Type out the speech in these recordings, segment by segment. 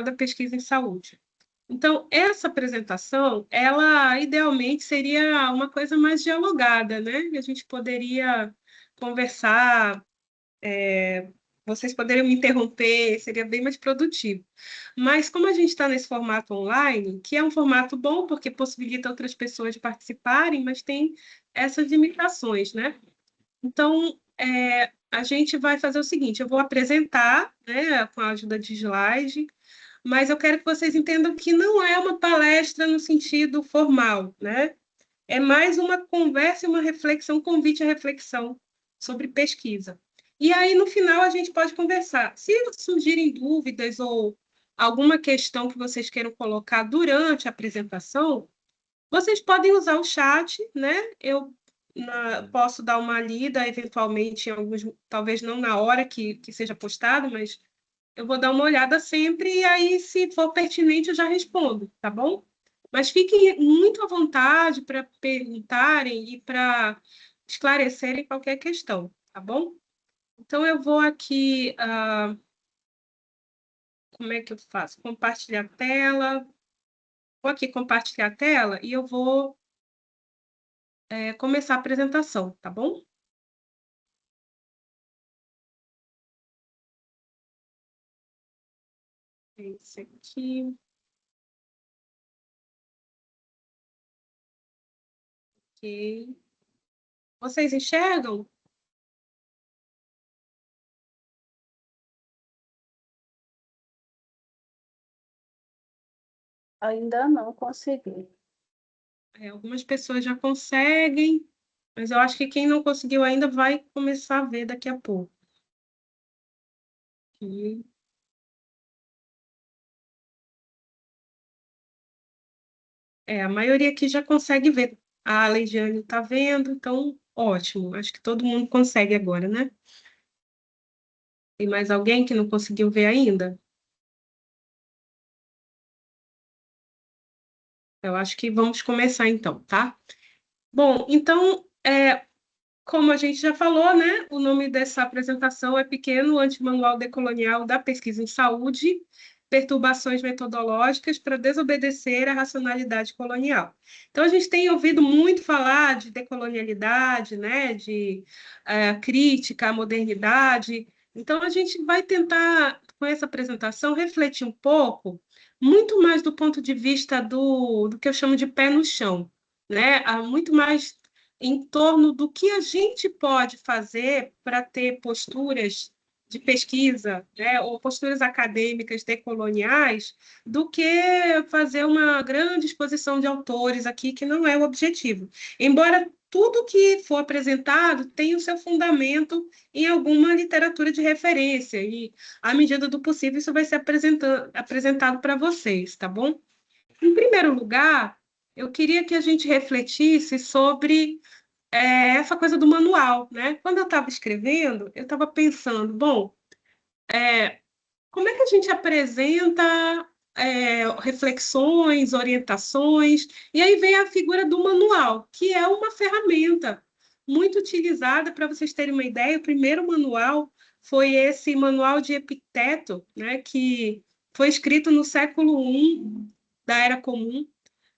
da pesquisa em saúde. Então, essa apresentação, ela idealmente seria uma coisa mais dialogada, né? A gente poderia conversar, vocês poderiam me interromper, seria bem mais produtivo. Mas como a gente está nesse formato online, que é um formato bom porque possibilita outras pessoas participarem, mas tem essas limitações, né? Então, a gente vai fazer o seguinte: eu vou apresentar, né, com a ajuda de slide, mas eu quero que vocês entendam que não é uma palestra no sentido formal, né? É mais uma conversa e uma reflexão, um convite à reflexão sobre pesquisa. E aí, no final, a gente pode conversar. Se surgirem dúvidas ou alguma questão que vocês queiram colocar durante a apresentação, vocês podem usar o chat, né? Eu posso dar uma lida, eventualmente, em alguns, talvez não na hora que seja postado, mas eu vou dar uma olhada sempre e aí, se for pertinente, eu já respondo, tá bom? Mas fiquem muito à vontade para perguntarem e para esclarecerem qualquer questão, tá bom? Então, eu vou aqui, como é que eu faço? Compartilhar a tela. Vou aqui compartilhar a tela e eu vou começar a apresentação, tá bom? Esse aqui, ok. Vocês enxergam? Ainda não consegui. Algumas pessoas já conseguem, mas eu acho que quem não conseguiu ainda vai começar a ver daqui a pouco. Aqui. A maioria aqui já consegue ver. A Leidiane está vendo, então ótimo. Acho que todo mundo consegue agora, né? Tem mais alguém que não conseguiu ver ainda? Eu acho que vamos começar então, tá? Bom, então, como a gente já falou, né? O nome dessa apresentação é Pequeno Antimanual Decolonial da Pesquisa em Saúde, Perturbações Metodológicas para Desobedecer à Racionalidade Colonial. Então, a gente tem ouvido muito falar de decolonialidade, né? De crítica à modernidade. Então, a gente vai tentar, com essa apresentação, refletir um pouco, muito mais do ponto de vista do que eu chamo de pé no chão, né? Há muito mais em torno do que a gente pode fazer para ter posturas de pesquisa, né, ou posturas acadêmicas decoloniais, do que fazer uma grande exposição de autores aqui, que não é o objetivo. Embora tudo que for apresentado tenha o seu fundamento em alguma literatura de referência, e, à medida do possível, isso vai ser apresentado para vocês, tá bom? Em primeiro lugar, eu queria que a gente refletisse sobre essa coisa do manual, né? Quando eu estava escrevendo, eu estava pensando, bom, como é que a gente apresenta reflexões, orientações, e aí vem a figura do manual, que é uma ferramenta muito utilizada. Para vocês terem uma ideia, o primeiro manual foi esse manual de Epicteto, né, que foi escrito no século I da Era Comum.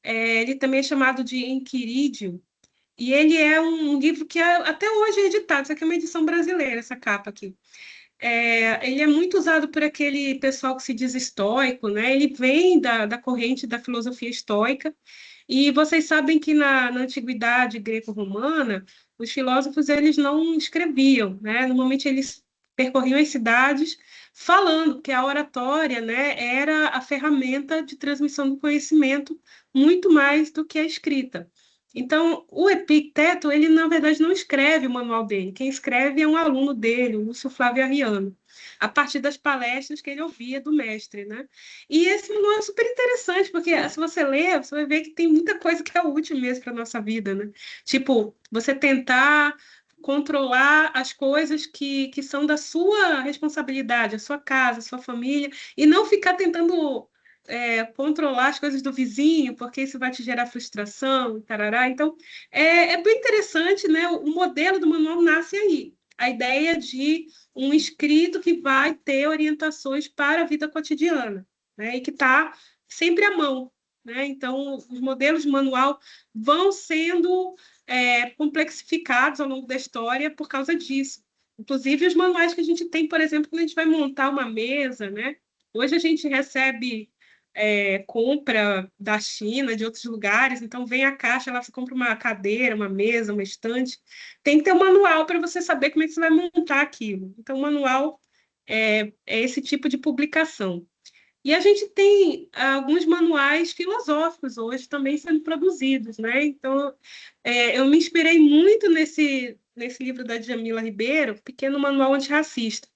Ele também é chamado de Enquiridion, e ele é um livro que até hoje é editado. Isso aqui é uma edição brasileira, essa capa aqui. Ele é muito usado por aquele pessoal que se diz estoico, né? Ele vem da corrente da filosofia estoica. E vocês sabem que na antiguidade greco-romana, os filósofos eles não escreviam, né? Normalmente eles percorriam as cidades falando que a oratória, né, era a ferramenta de transmissão do conhecimento muito mais do que a escrita. Então, o Epicteto, ele na verdade não escreve o manual dele. Quem escreve é um aluno dele, o Lúcio Flávio Arriano, a partir das palestras que ele ouvia do mestre, né? E esse manual é super interessante, porque se você ler, você vai ver que tem muita coisa que é útil mesmo para a nossa vida, né? Tipo, você tentar controlar as coisas que são da sua responsabilidade, a sua casa, a sua família, e não ficar tentando controlar as coisas do vizinho, porque isso vai te gerar frustração, tarará. Então, é bem interessante, né? O modelo do manual nasce aí. A ideia de um escrito que vai ter orientações para a vida cotidiana. né, e que está sempre à mão, né? Então, os modelos de manual vão sendo complexificados ao longo da história por causa disso. Inclusive, os manuais que a gente tem, por exemplo, quando a gente vai montar uma mesa, né? Hoje a gente recebe compra da China, de outros lugares, então vem a caixa, lá você compra uma cadeira, uma mesa, uma estante, tem que ter um manual para você saber como é que você vai montar aquilo. Então, o manual é esse tipo de publicação. E a gente tem alguns manuais filosóficos hoje também sendo produzidos, né? Então, eu me inspirei muito nesse livro da Djamila Ribeiro, Pequeno Manual Antirracista,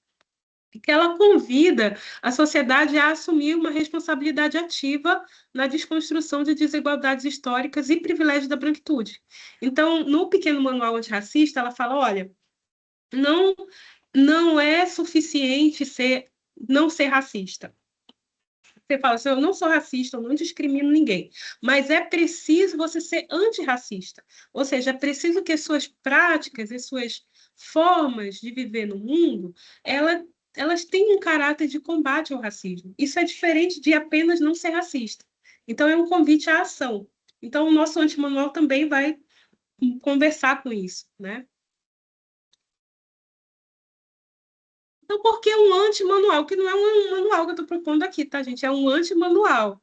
que ela convida a sociedade a assumir uma responsabilidade ativa na desconstrução de desigualdades históricas e privilégios da branquitude. Então, no Pequeno Manual Antirracista, ela fala, olha, não, não é suficiente não ser racista. Você fala assim, eu não sou racista, eu não discrimino ninguém, mas é preciso você ser antirracista. Ou seja, é preciso que as suas práticas e suas formas de viver no mundo, elas tenham um caráter de combate ao racismo. Isso é diferente de apenas não ser racista. Então, é um convite à ação. Então, o nosso antimanual também vai conversar com isso, né? Então, por que um antimanual? Que não é um manual que eu estou propondo aqui, tá, gente? É um antimanual.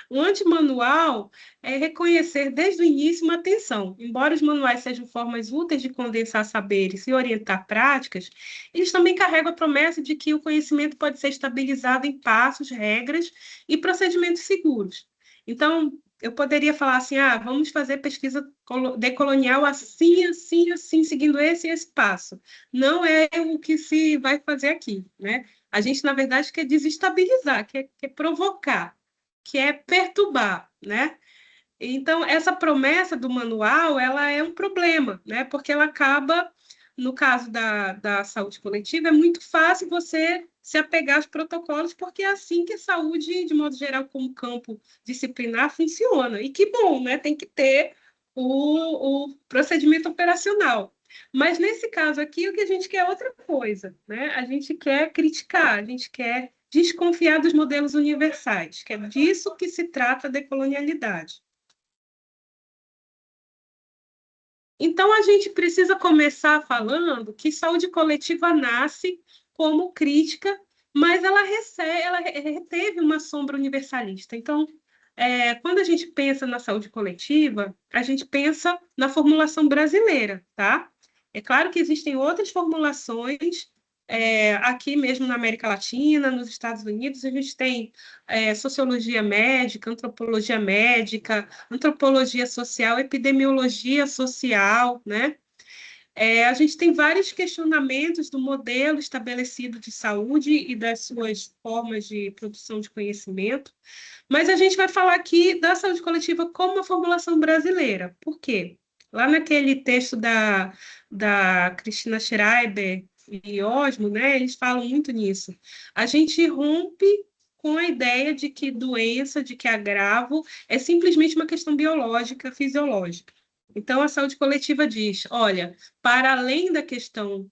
O antimanual é reconhecer desde o início uma tensão. Embora os manuais sejam formas úteis de condensar saberes e orientar práticas, eles também carregam a promessa de que o conhecimento pode ser estabilizado em passos, regras e procedimentos seguros. Então, eu poderia falar assim, vamos fazer pesquisa decolonial assim, assim, assim, seguindo esse e esse passo. Não é o que se vai fazer aqui, né? A gente, na verdade, quer desestabilizar, quer provocar, que é perturbar, né? Então, essa promessa do manual, ela é um problema, né? Porque ela acaba, no caso da saúde coletiva, é muito fácil você se apegar aos protocolos, porque é assim que a saúde, de modo geral, como campo disciplinar, funciona. E que bom, né? Tem que ter o procedimento operacional. Mas, nesse caso aqui, o que a gente quer é outra coisa, né? A gente quer criticar, a gente quer desconfiar dos modelos universais, que é disso que se trata a decolonialidade. Então, a gente precisa começar falando que saúde coletiva nasce como crítica, mas ela teve uma sombra universalista. Então, quando a gente pensa na saúde coletiva, a gente pensa na formulação brasileira, tá? É claro que existem outras formulações, aqui mesmo na América Latina, nos Estados Unidos, a gente tem sociologia médica, antropologia social, epidemiologia social, né? A gente tem vários questionamentos do modelo estabelecido de saúde e das suas formas de produção de conhecimento, mas a gente vai falar aqui da saúde coletiva como uma formulação brasileira. Por quê? Lá naquele texto da Cristina Schreiber e Osmo, né, eles falam muito nisso. A gente rompe com a ideia de que doença, de que agravo é simplesmente uma questão biológica, fisiológica. Então, a saúde coletiva diz, olha, para além da questão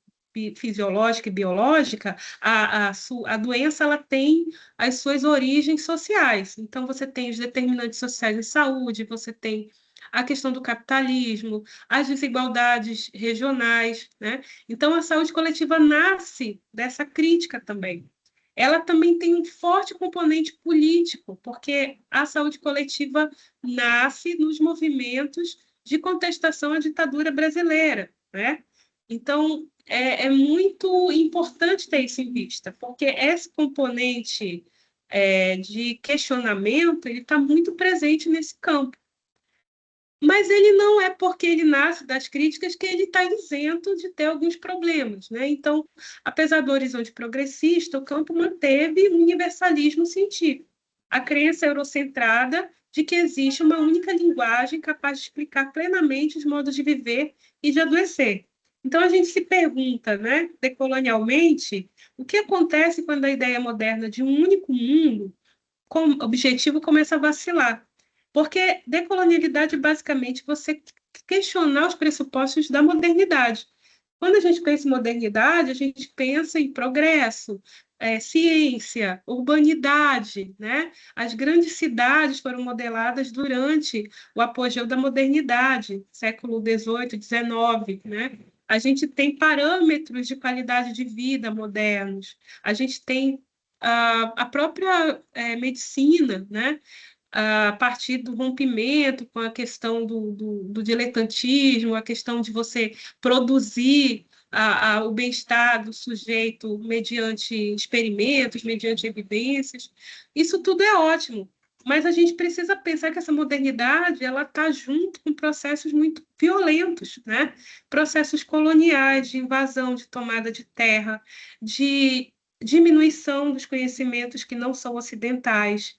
fisiológica e biológica, a doença ela tem as suas origens sociais. Então, você tem os determinantes sociais de saúde, você tem a questão do capitalismo, as desigualdades regionais, né? Então, a saúde coletiva nasce dessa crítica também. Ela também tem um forte componente político, porque a saúde coletiva nasce nos movimentos de contestação à ditadura brasileira, né? Então, é muito importante ter isso em vista, porque esse componente de questionamento ele está muito presente nesse campo. Mas ele não é porque ele nasce das críticas que ele está isento de ter alguns problemas, né? Então, apesar do horizonte progressista, o campo manteve o universalismo científico, a crença eurocentrada de que existe uma única linguagem capaz de explicar plenamente os modos de viver e de adoecer. Então, a gente se pergunta, né, decolonialmente, o que acontece quando a ideia moderna de um único mundo com objetivo começa a vacilar? Porque decolonialidade, basicamente, você questionar os pressupostos da modernidade. Quando a gente pensa em modernidade, a gente pensa em progresso, ciência, urbanidade, né? As grandes cidades foram modeladas durante o apogeu da modernidade, século XVIII, XIX, né? A gente tem parâmetros de qualidade de vida modernos, a gente tem a própria medicina, né? A partir do rompimento com a questão do diletantismo, a questão de você produzir o bem-estar do sujeito mediante experimentos, mediante evidências. Isso tudo é ótimo, mas a gente precisa pensar que essa modernidade ela está junto com processos muito violentos, né? Processos coloniais, de invasão, de tomada de terra, de diminuição dos conhecimentos que não são ocidentais.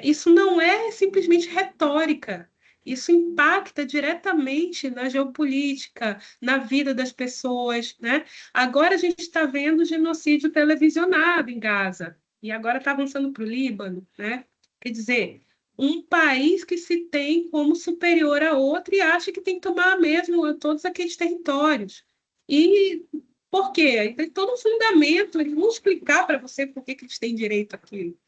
Isso não é simplesmente retórica. Isso impacta diretamente na geopolítica, na vida das pessoas, né? Agora a gente está vendo genocídio televisionado em Gaza, e agora está avançando para o Líbano, né? Quer dizer, um país que se tem como superior a outro e acha que tem que tomar mesmo todos aqueles territórios. E por quê? Tem todo um fundamento, eles vão explicar para você por que eles têm direito àquilo,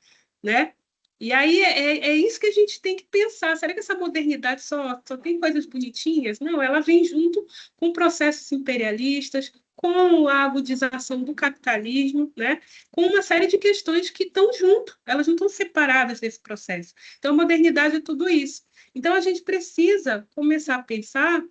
né? E aí é isso que a gente tem que pensar. Será que essa modernidade só tem coisas bonitinhas? Não, ela vem junto com processos imperialistas, com a agudização do capitalismo, né? Com uma série de questões que estão junto, elas não estão separadas desse processo. Então, a modernidade é tudo isso. Então, a gente precisa começar a pensar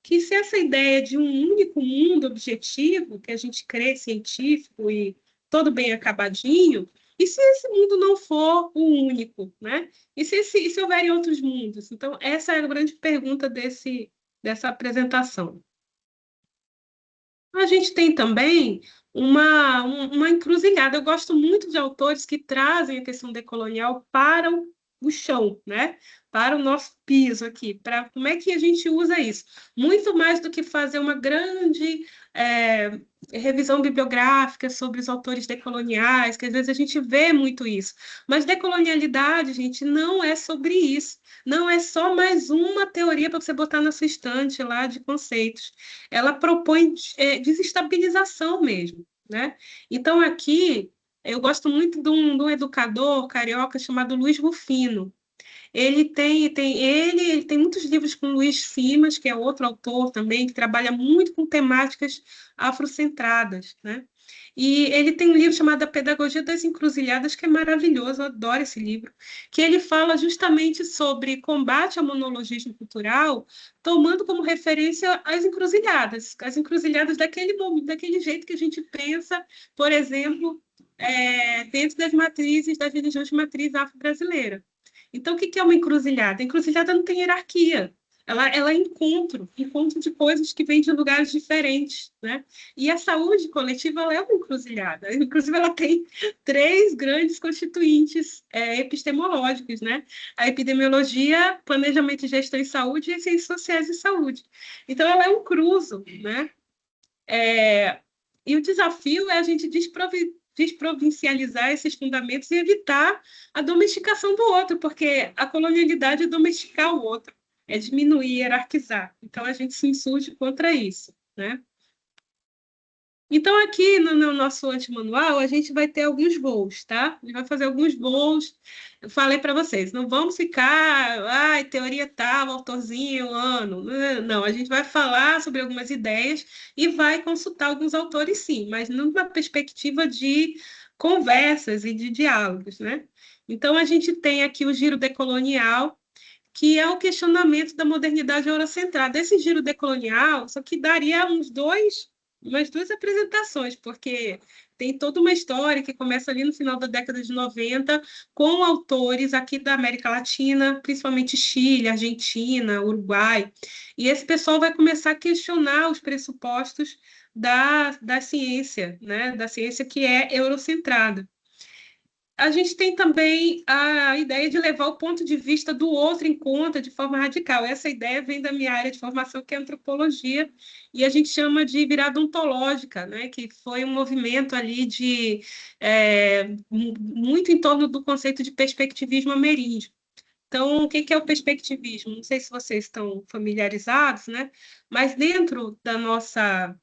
que se essa ideia de um único mundo objetivo, que a gente crê científico e todo bem acabadinho, e se esse mundo não for o único, né? E se houverem outros mundos? Então, essa é a grande pergunta dessa apresentação. A gente tem também uma encruzilhada. Eu gosto muito de autores que trazem a questão decolonial para o chão, né? Para o nosso piso aqui, para como é que a gente usa isso. Muito mais do que fazer uma grande revisão bibliográfica sobre os autores decoloniais, que às vezes a gente vê muito isso. Mas decolonialidade, gente, não é sobre isso. Não é só mais uma teoria para você botar na sua estante lá de conceitos. Ela propõe desestabilização mesmo, né? Então, aqui, eu gosto muito de um educador carioca chamado Luiz Rufino. Ele tem muitos livros com Luiz Simas, que é outro autor também, que trabalha muito com temáticas afrocentradas, né? E ele tem um livro chamado A Pedagogia das Encruzilhadas, que é maravilhoso, eu adoro esse livro, que ele fala justamente sobre combate ao monologismo cultural, tomando como referência as encruzilhadas daquele jeito que a gente pensa, por exemplo, dentro das matrizes, das religiões de matriz afro-brasileira. Então, o que é uma encruzilhada? A encruzilhada não tem hierarquia. Ela é encontro de coisas que vêm de lugares diferentes, né? E a saúde coletiva ela é uma encruzilhada. Inclusive, ela tem três grandes constituintes epistemológicos, né? A epidemiologia, planejamento e gestão em saúde e as ciências sociais e saúde. Então, ela é um cruzo, né? E o desafio é a gente desprovincializar esses fundamentos e evitar a domesticação do outro, porque a colonialidade é domesticar o outro, é diminuir, hierarquizar. Então, a gente se insurge contra isso, né? Então, aqui no nosso antimanual, a gente vai ter alguns voos, tá? A gente vai fazer alguns voos. Eu falei para vocês, não vamos ficar, teoria tal, autorzinho, ano. Não, a gente vai falar sobre algumas ideias e vai consultar alguns autores, sim, mas numa perspectiva de conversas e de diálogos, né? Então, a gente tem aqui o giro decolonial, que é o questionamento da modernidade eurocentrada. Esse giro decolonial, só que daria umas duas apresentações, porque tem toda uma história que começa ali no final da década de 90, com autores aqui da América Latina, principalmente Chile, Argentina, Uruguai, e esse pessoal vai começar a questionar os pressupostos da ciência, né? Da ciência que é eurocentrada. A gente tem também a ideia de levar o ponto de vista do outro em conta de forma radical. Essa ideia vem da minha área de formação, que é antropologia, e a gente chama de virada ontológica, né? Que foi um movimento ali muito em torno do conceito de perspectivismo ameríndio. Então, o que é o perspectivismo? Não sei se vocês estão familiarizados, né? Mas dentro da nossa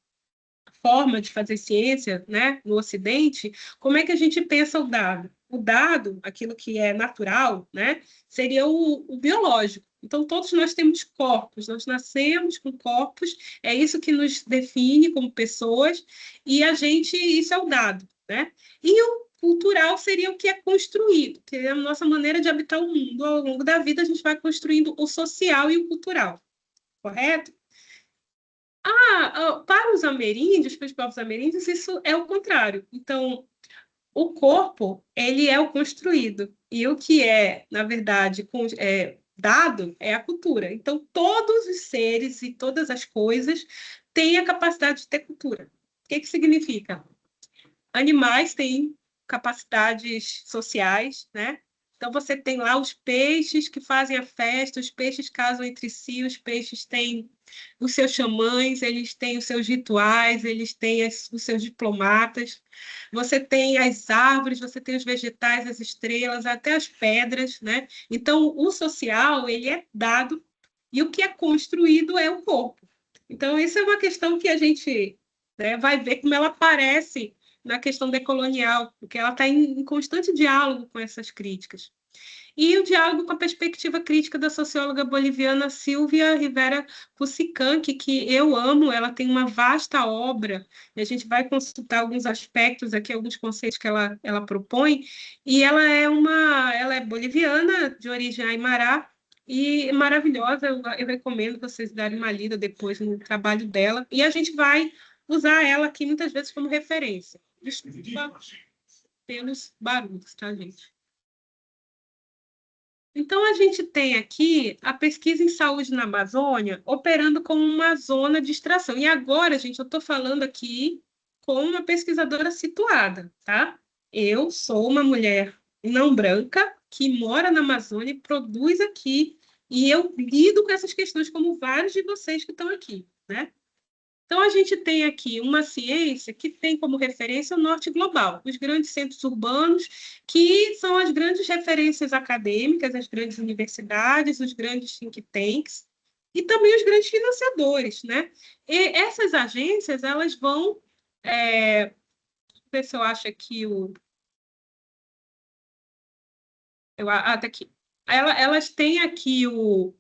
forma de fazer ciência, né, no Ocidente, como é que a gente pensa o dado? O dado, aquilo que é natural, né, seria o biológico. Então, todos nós temos corpos, nós nascemos com corpos, é isso que nos define como pessoas, e isso é o dado, né? E o cultural seria o que é construído, que é a nossa maneira de habitar o mundo. Ao longo da vida, a gente vai construindo o social e o cultural, correto? Para os ameríndios, para os povos ameríndios, isso é o contrário. Então, o corpo, ele é o construído, e o que é, na verdade, dado é a cultura. Então, todos os seres e todas as coisas têm a capacidade de ter cultura. O que significa? Animais têm capacidades sociais, né? Então, você tem lá os peixes que fazem a festa, os peixes casam entre si, os peixes têm os seus xamãs, eles têm os seus rituais, eles têm os seus diplomatas. Você tem as árvores, você tem os vegetais, as estrelas, até as pedras, né? Então, o social, ele é dado e o que é construído é o corpo. Então, isso é uma questão que a gente, né, vai ver como ela aparece na questão decolonial, porque ela está em constante diálogo com essas críticas. E o diálogo com a perspectiva crítica da socióloga boliviana Silvia Rivera Cusicanqui, que eu amo, ela tem uma vasta obra, e a gente vai consultar alguns aspectos aqui, alguns conceitos que ela propõe, e ela é boliviana, de origem aimará, e maravilhosa, eu recomendo vocês darem uma lida depois no trabalho dela, e a gente vai usar ela aqui muitas vezes como referência. Desculpa pelos barulhos, tá, gente? Então, a gente tem aqui a pesquisa em saúde na Amazônia operando como uma zona de extração. E agora, gente, eu estou falando aqui com uma pesquisadora situada, tá? Eu sou uma mulher não branca que mora na Amazônia e produz aqui, e eu lido com essas questões como vários de vocês que estão aqui, né? Então, a gente tem aqui uma ciência que tem como referência o norte global, os grandes centros urbanos, que são as grandes referências acadêmicas, as grandes universidades, os grandes think tanks, e também os grandes financiadores, né? E essas agências, elas vão... ver se eu acho aqui o... tá aqui. Elas têm aqui o...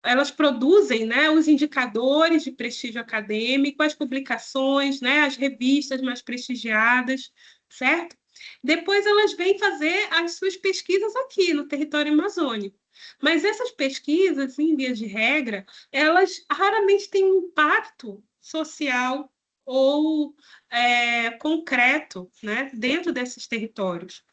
Elas produzem, né, os indicadores de prestígio acadêmico, as publicações, né, as revistas mais prestigiadas, certo? Depois elas vêm fazer as suas pesquisas aqui no território amazônico. Mas essas pesquisas, em via de regra, elas raramente têm um impacto social ou concreto, né, dentro desses territórios.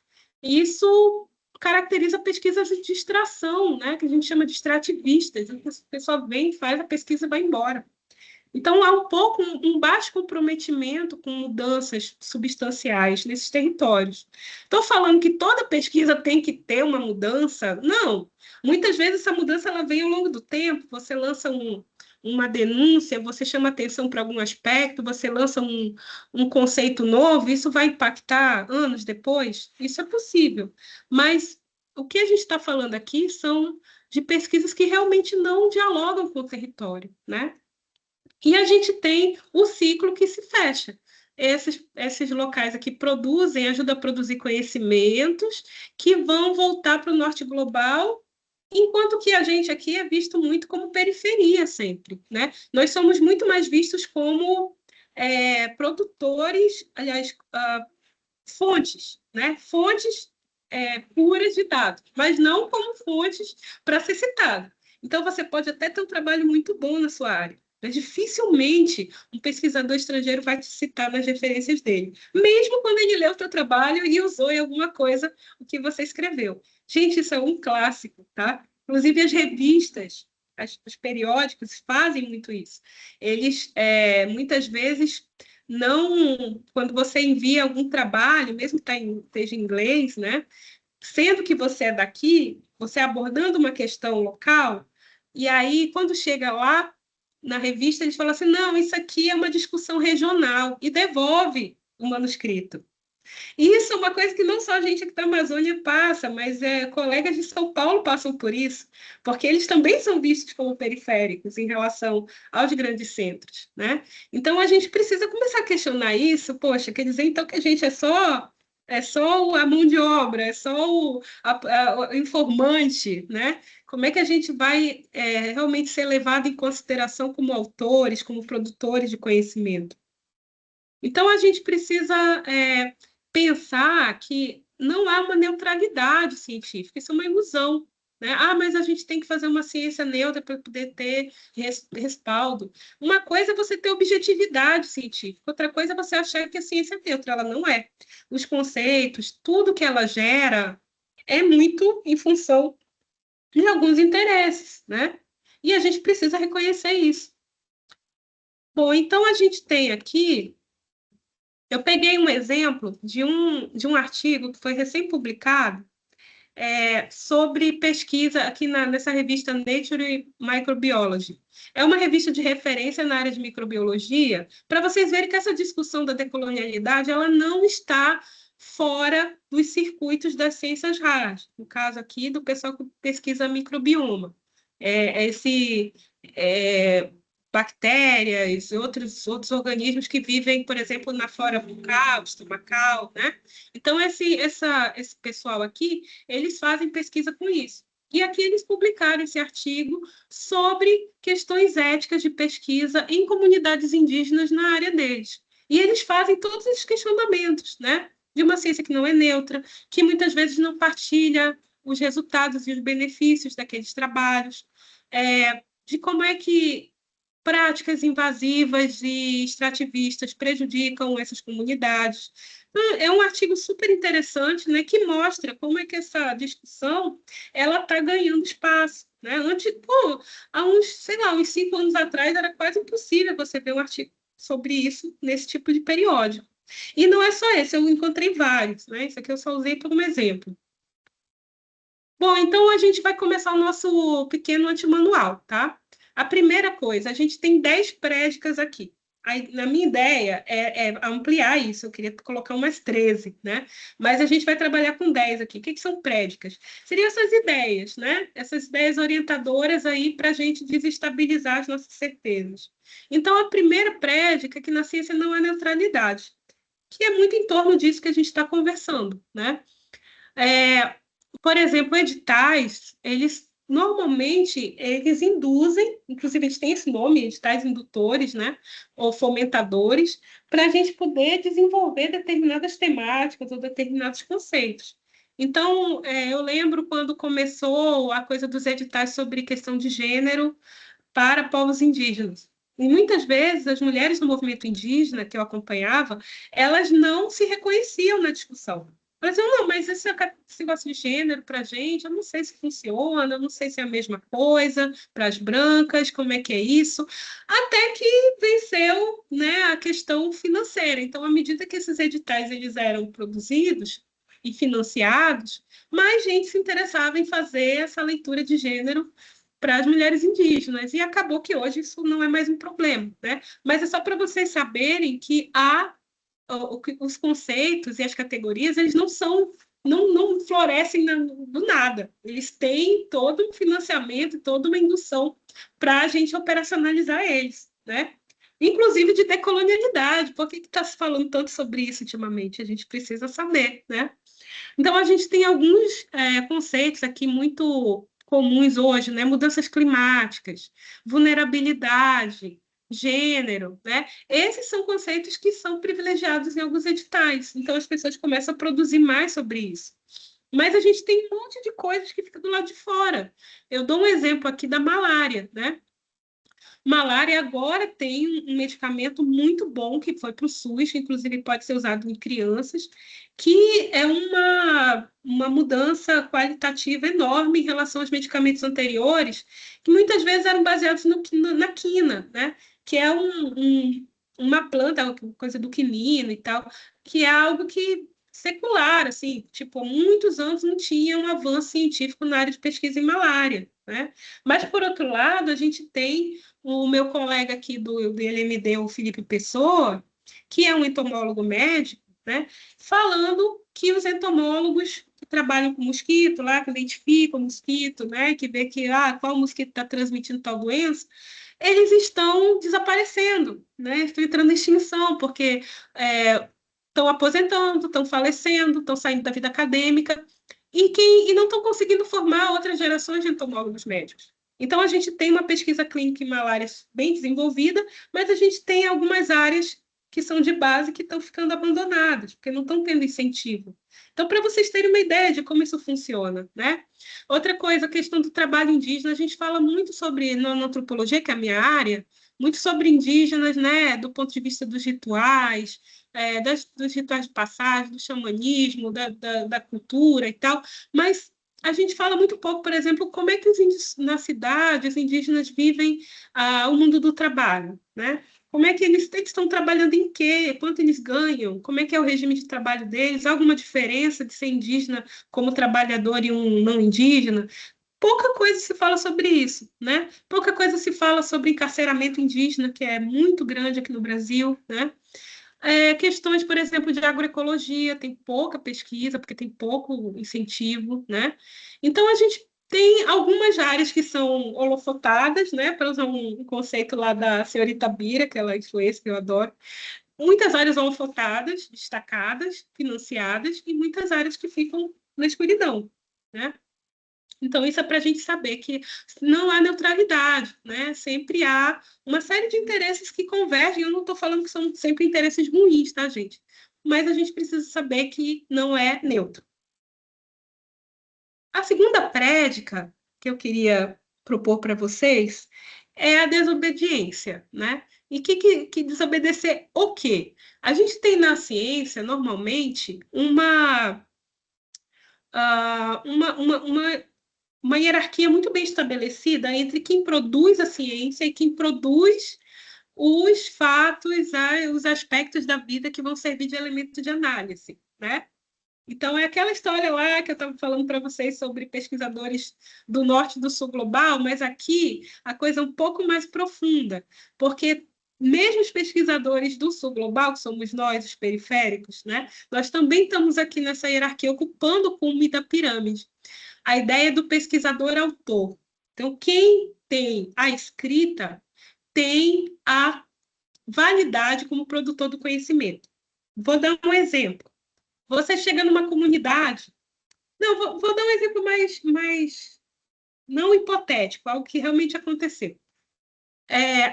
Isso caracteriza pesquisas de extração, né, que a gente chama de extrativistas. Então, a pessoa vem, faz a pesquisa e vai embora. Então, há um pouco um baixo comprometimento com mudanças substanciais nesses territórios. Estou falando que toda pesquisa tem que ter uma mudança? Não. Muitas vezes essa mudança ela vem ao longo do tempo. Você lança uma denúncia, você chama atenção para algum aspecto, você lança um conceito novo, isso vai impactar anos depois? Isso é possível. Mas o que a gente está falando aqui são de pesquisas que realmente não dialogam com o território, né? E a gente tem o ciclo que se fecha. Esses locais aqui produzem, ajudam a produzir conhecimentos que vão voltar para o norte global, enquanto que a gente aqui é visto muito como periferia sempre, né? Nós somos muito mais vistos como produtores, aliás, fontes, né? Fontes puras de dados, mas não como fontes para ser citado. Então, você pode até ter um trabalho muito bom na sua área, mas dificilmente um pesquisador estrangeiro vai te citar nas referências dele, mesmo quando ele leu o teu trabalho e usou em alguma coisa o que você escreveu. Gente, isso é um clássico, tá? Inclusive as revistas, os periódicos fazem muito isso. Eles, muitas vezes, não... Quando você envia algum trabalho, mesmo que esteja em inglês, né? Sendo que você é daqui, você abordando uma questão local, e aí, quando chega lá na revista, eles falam assim, não, isso aqui é uma discussão regional, e devolve o manuscrito. E isso é uma coisa que não só a gente aqui da Amazônia passa, mas colegas de São Paulo passam por isso, porque eles também são vistos como periféricos em relação aos grandes centros, né? Então a gente precisa começar a questionar isso. Poxa, quer dizer então que a gente é só a mão de obra, é só o informante, né? Como é que a gente vai realmente ser levado em consideração como autores, como produtores de conhecimento? Então, a gente precisa pensar que não há uma neutralidade científica, isso é uma ilusão. Né? Ah, mas a gente tem que fazer uma ciência neutra para poder ter respaldo. Uma coisa é você ter objetividade científica, outra coisa é você achar que a ciência é neutra, ela não é. Os conceitos, tudo que ela gera é muito em função de alguns interesses, né? E a gente precisa reconhecer isso. Bom, então a gente tem aqui. Eu peguei um exemplo de um artigo que foi recém-publicado sobre pesquisa aqui nessa revista Nature Microbiology. É uma revista de referência na área de microbiologia, para vocês verem que essa discussão da decolonialidade ela não está fora dos circuitos das ciências raras, no caso aqui do pessoal que pesquisa microbioma. Esse bactérias, outros organismos que vivem, por exemplo, na flora bucal, estomacal, né? Então, esse pessoal aqui, eles fazem pesquisa com isso. E aqui eles publicaram esse artigo sobre questões éticas de pesquisa em comunidades indígenas na área deles. E eles fazem todos esses questionamentos, né? De uma ciência que não é neutra, que muitas vezes não partilha os resultados e os benefícios daqueles trabalhos, de como é que práticas invasivas e extrativistas prejudicam essas comunidades. É um artigo super interessante, né, que mostra como é que essa discussão ela está ganhando espaço. Né? Antes, há uns 5 anos atrás, era quase impossível você ver um artigo sobre isso nesse tipo de periódico. E não é só esse, eu encontrei vários. Né? Isso aqui eu só usei como exemplo. Bom, então a gente vai começar o nosso pequeno antimanual, tá? A primeira coisa, a gente tem 10 prédicas aqui. Aí, na minha ideia é ampliar isso, eu queria colocar umas 13, né? Mas a gente vai trabalhar com 10 aqui. O que são prédicas? Seriam essas ideias, né? Essas ideias orientadoras aí para a gente desestabilizar as nossas certezas. Então, a primeira prédica é que na ciência não há neutralidade, que é muito em torno disso que a gente está conversando, né? Por exemplo, editais, eles normalmente eles induzem, inclusive eles têm esse nome, editais indutores, né, ou fomentadores, para a gente poder desenvolver determinadas temáticas ou determinados conceitos. Então, eu lembro quando começou a coisa dos editais sobre questão de gênero para povos indígenas. E muitas vezes as mulheres do movimento indígena que eu acompanhava, elas não se reconheciam na discussão. Elas diziam, não, mas esse negócio de gênero para a gente, eu não sei se funciona, eu não sei se é a mesma coisa para as brancas, como é que é isso. Até que venceu, né, a questão financeira. Então, à medida que esses editais eles eram produzidos e financiados, mais gente se interessava em fazer essa leitura de gênero para as mulheres indígenas, e acabou que hoje isso não é mais um problema, né? Mas é só para vocês saberem que os conceitos e as categorias, eles não florescem do nada, eles têm todo um financiamento, toda uma indução para a gente operacionalizar eles, né? Inclusive de decolonialidade, por que está se falando tanto sobre isso ultimamente? A gente precisa saber, né? Então, a gente tem alguns conceitos aqui muito comuns hoje, né? Mudanças climáticas, vulnerabilidade, gênero, né? Esses são conceitos que são privilegiados em alguns editais. Então, as pessoas começam a produzir mais sobre isso. Mas a gente tem um monte de coisas que fica do lado de fora. Eu dou um exemplo aqui da malária, né? Malária agora tem um medicamento muito bom que foi para o SUS, inclusive pode ser usado em crianças, que é uma mudança qualitativa enorme em relação aos medicamentos anteriores, que muitas vezes eram baseados na quina, né? Que é uma planta, coisa do quinino e tal, que é algo que secular, assim, tipo, há muitos anos não tinha um avanço científico na área de pesquisa em malária, né? Mas, por outro lado, a gente tem o meu colega aqui do LMD, o Felipe Pessoa, que é um entomólogo médico, né? Falando que os entomólogos que trabalham com mosquito, lá, que identificam o mosquito, né? Que vê que qual mosquito está transmitindo tal doença, eles estão desaparecendo, né? Estão entrando em extinção, porque estão aposentando, estão falecendo, estão saindo da vida acadêmica e não estão conseguindo formar outras gerações de entomólogos médicos. Então, a gente tem uma pesquisa clínica em malária bem desenvolvida, mas a gente tem algumas áreas que são de base que estão ficando abandonadas, porque não estão tendo incentivo. Então, para vocês terem uma ideia de como isso funciona, né? Outra coisa, a questão do trabalho indígena, a gente fala muito sobre, na antropologia, que é a minha área, muito sobre indígenas, né, do ponto de vista dos rituais, dos rituais de passagem, do xamanismo, da cultura e tal, mas a gente fala muito pouco, por exemplo, como é que os índios na cidade, os indígenas vivem o mundo do trabalho, né? Como é que eles estão trabalhando em quê? Quanto eles ganham? Como é que é o regime de trabalho deles? Há alguma diferença de ser indígena como trabalhador e um não indígena? Pouca coisa se fala sobre isso, né? Pouca coisa se fala sobre encarceramento indígena, que é muito grande aqui no Brasil, né? Questões, por exemplo, de agroecologia, tem pouca pesquisa, porque tem pouco incentivo, né? Então, a gente tem algumas áreas que são holofotadas, né? Para usar um conceito lá da senhorita Bira, aquela influência que eu adoro. Muitas áreas holofotadas, destacadas, financiadas, e muitas áreas que ficam na escuridão, né? Então, isso é para a gente saber que não há neutralidade, né? Sempre há uma série de interesses que convergem. Eu não estou falando que são sempre interesses ruins, tá, gente? Mas a gente precisa saber que não é neutro. A segunda prédica que eu queria propor para vocês é a desobediência, né? E que desobedecer o quê? A gente tem na ciência, normalmente, uma hierarquia muito bem estabelecida entre quem produz a ciência e quem produz os fatos, os aspectos da vida que vão servir de elemento de análise, né? Então, é aquela história lá que eu estava falando para vocês sobre pesquisadores do norte e do sul global, mas aqui a coisa é um pouco mais profunda, porque mesmo os pesquisadores do sul global, que somos nós, os periféricos, né, nós também estamos aqui nessa hierarquia, ocupando o cume da pirâmide. A ideia do pesquisador-autor. Então, quem tem a escrita tem a validade como produtor do conhecimento. Vou dar um exemplo. Você chega numa comunidade. Não, vou dar um exemplo mais não hipotético, algo que realmente aconteceu.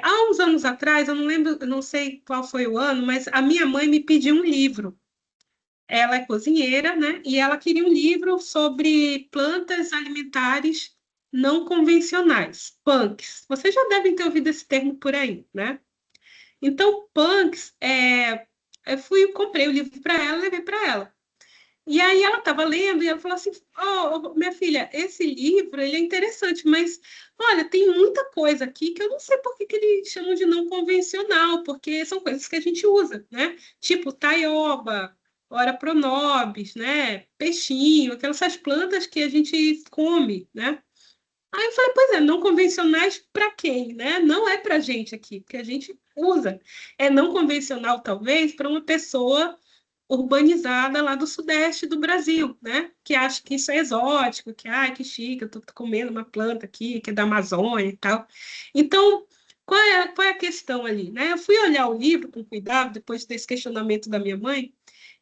Há uns anos atrás, eu não lembro, eu não sei qual foi o ano, mas a minha mãe me pediu um livro. Ela é cozinheira, né? E ela queria um livro sobre plantas alimentares não convencionais, punks. Vocês já devem ter ouvido esse termo por aí, né? Então, punks, comprei o livro para ela, levei para ela. E aí ela estava lendo e ela falou assim: minha filha, esse livro ele é interessante, mas olha, tem muita coisa aqui que eu não sei por que eles chamam de não convencional, porque são coisas que a gente usa, né? Tipo taioba, ora pronobis, né? Peixinho, aquelas plantas que a gente come, né? Aí eu falei, pois é, não convencionais para quem, né? Não é para gente aqui, porque a gente usa. É não convencional, talvez, para uma pessoa urbanizada lá do sudeste do Brasil, né? Que acha que isso é exótico, que chique, eu tô comendo uma planta aqui, que é da Amazônia e tal. Então, qual é a questão ali, né? Eu fui olhar o livro com cuidado, depois desse questionamento da minha mãe,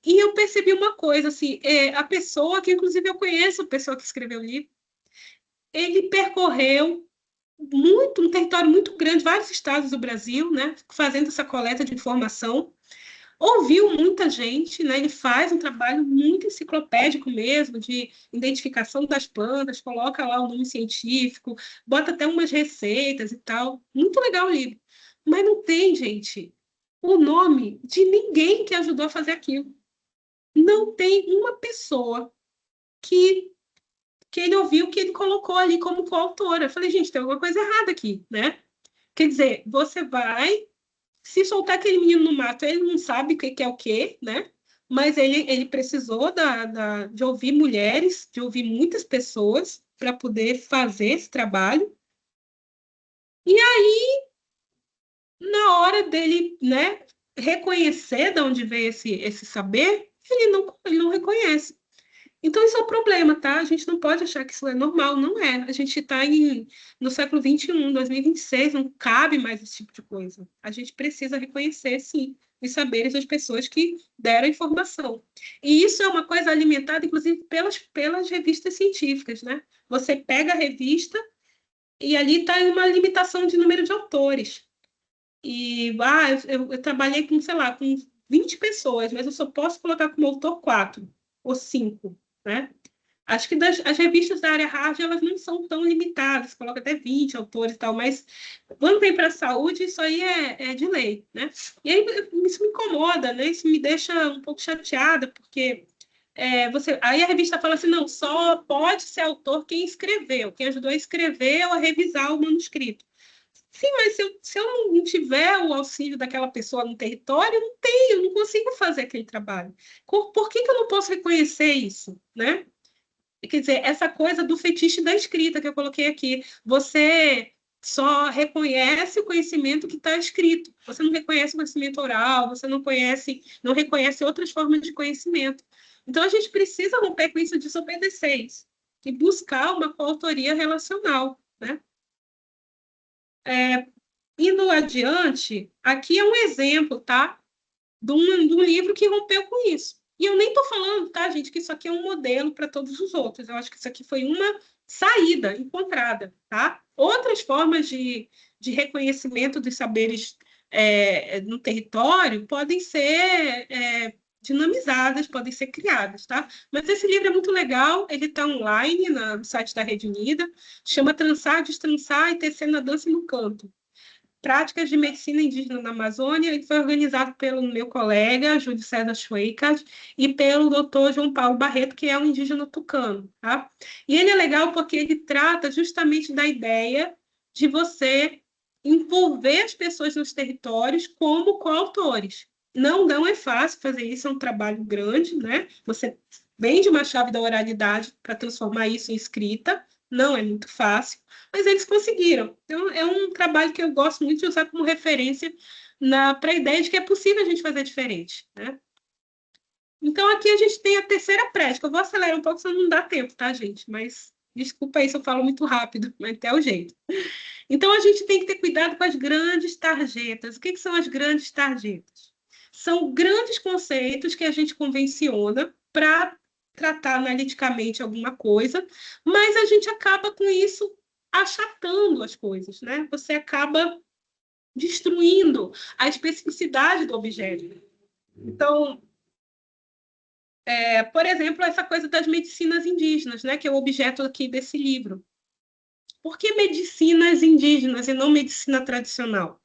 e eu percebi uma coisa, assim, a pessoa, que inclusive eu conheço a pessoa que escreveu o livro, ele percorreu um território muito grande, vários estados do Brasil, né? Fazendo essa coleta de informação, ouviu muita gente, né? Ele faz um trabalho muito enciclopédico mesmo, de identificação das plantas, coloca lá o nome científico, bota até umas receitas e tal. Muito legal o livro. Mas não tem, gente, o nome de ninguém que ajudou a fazer aquilo. Não tem uma pessoa que ele ouviu que ele colocou ali como coautora. Eu falei, gente, tem alguma coisa errada aqui, né? Quer dizer, você vai se soltar aquele menino no mato, ele não sabe o que é o quê, né? Mas ele precisou de ouvir mulheres, de ouvir muitas pessoas para poder fazer esse trabalho. E aí, na hora dele, né, reconhecer de onde veio esse saber, ele não reconhece. Então, isso é um problema, tá? A gente não pode achar que isso é normal, não é. A gente está no século XXI, 2026, não cabe mais esse tipo de coisa. A gente precisa reconhecer, sim, os saberes das pessoas que deram a informação. E isso é uma coisa alimentada, inclusive, pelas revistas científicas, né? Você pega a revista e ali está uma limitação de número de autores. E eu trabalhei com, sei lá, com 20 pessoas, mas eu só posso colocar como autor 4 ou 5, né? Acho que as revistas da área hard, elas não são tão limitadas, coloca até 20 autores e tal, mas quando vem para a saúde, isso aí é de lei, né? E aí isso me incomoda, né? Isso me deixa um pouco chateada, porque aí a revista fala assim, não, só pode ser autor quem escreveu, quem ajudou a escrever ou a revisar o manuscrito. Sim, mas se eu não tiver o auxílio daquela pessoa no território, eu não consigo fazer aquele trabalho. Por que eu não posso reconhecer isso, né? Quer dizer, essa coisa do fetiche da escrita que eu coloquei aqui. Você só reconhece o conhecimento que está escrito. Você não reconhece o conhecimento oral, você não reconhece outras formas de conhecimento. Então, a gente precisa romper com isso, desobedecer isso e buscar uma coautoria relacional, né? Indo adiante, aqui é um exemplo, tá? De um livro que rompeu com isso. E eu nem estou falando, tá, gente, que isso aqui é um modelo para todos os outros. Eu acho que isso aqui foi uma saída encontrada, tá? Outras formas de reconhecimento dos saberes no território podem ser dinamizadas, podem ser criadas, tá? Mas esse livro é muito legal, ele está online no site da Rede Unida, chama Trançar, Destrançar e Tecer na Dança e no Canto. Práticas de Medicina Indígena na Amazônia. Ele foi organizado pelo meu colega, Júlio César Schweikart, e pelo doutor João Paulo Barreto, que é um indígena tucano. Tá? E ele é legal porque ele trata justamente da ideia de você envolver as pessoas nos territórios como coautores. Não é fácil fazer isso, é um trabalho grande, né? Você vende uma chave da oralidade para transformar isso em escrita, não é muito fácil, mas eles conseguiram. Então, é um trabalho que eu gosto muito de usar como referência para a ideia de que é possível a gente fazer diferente, né? Então, aqui a gente tem a terceira prática. Eu vou acelerar um pouco, senão não dá tempo, tá, gente? Mas desculpa aí se eu falo muito rápido, mas até o jeito. Então, a gente tem que ter cuidado com as grandes tarjetas. O que são as grandes tarjetas? São grandes conceitos que a gente convenciona para tratar analiticamente alguma coisa, mas a gente acaba com isso achatando as coisas, né? Você acaba destruindo a especificidade do objeto. Então, por exemplo, essa coisa das medicinas indígenas, né, que é o objeto aqui desse livro. Por que medicinas indígenas e não medicina tradicional?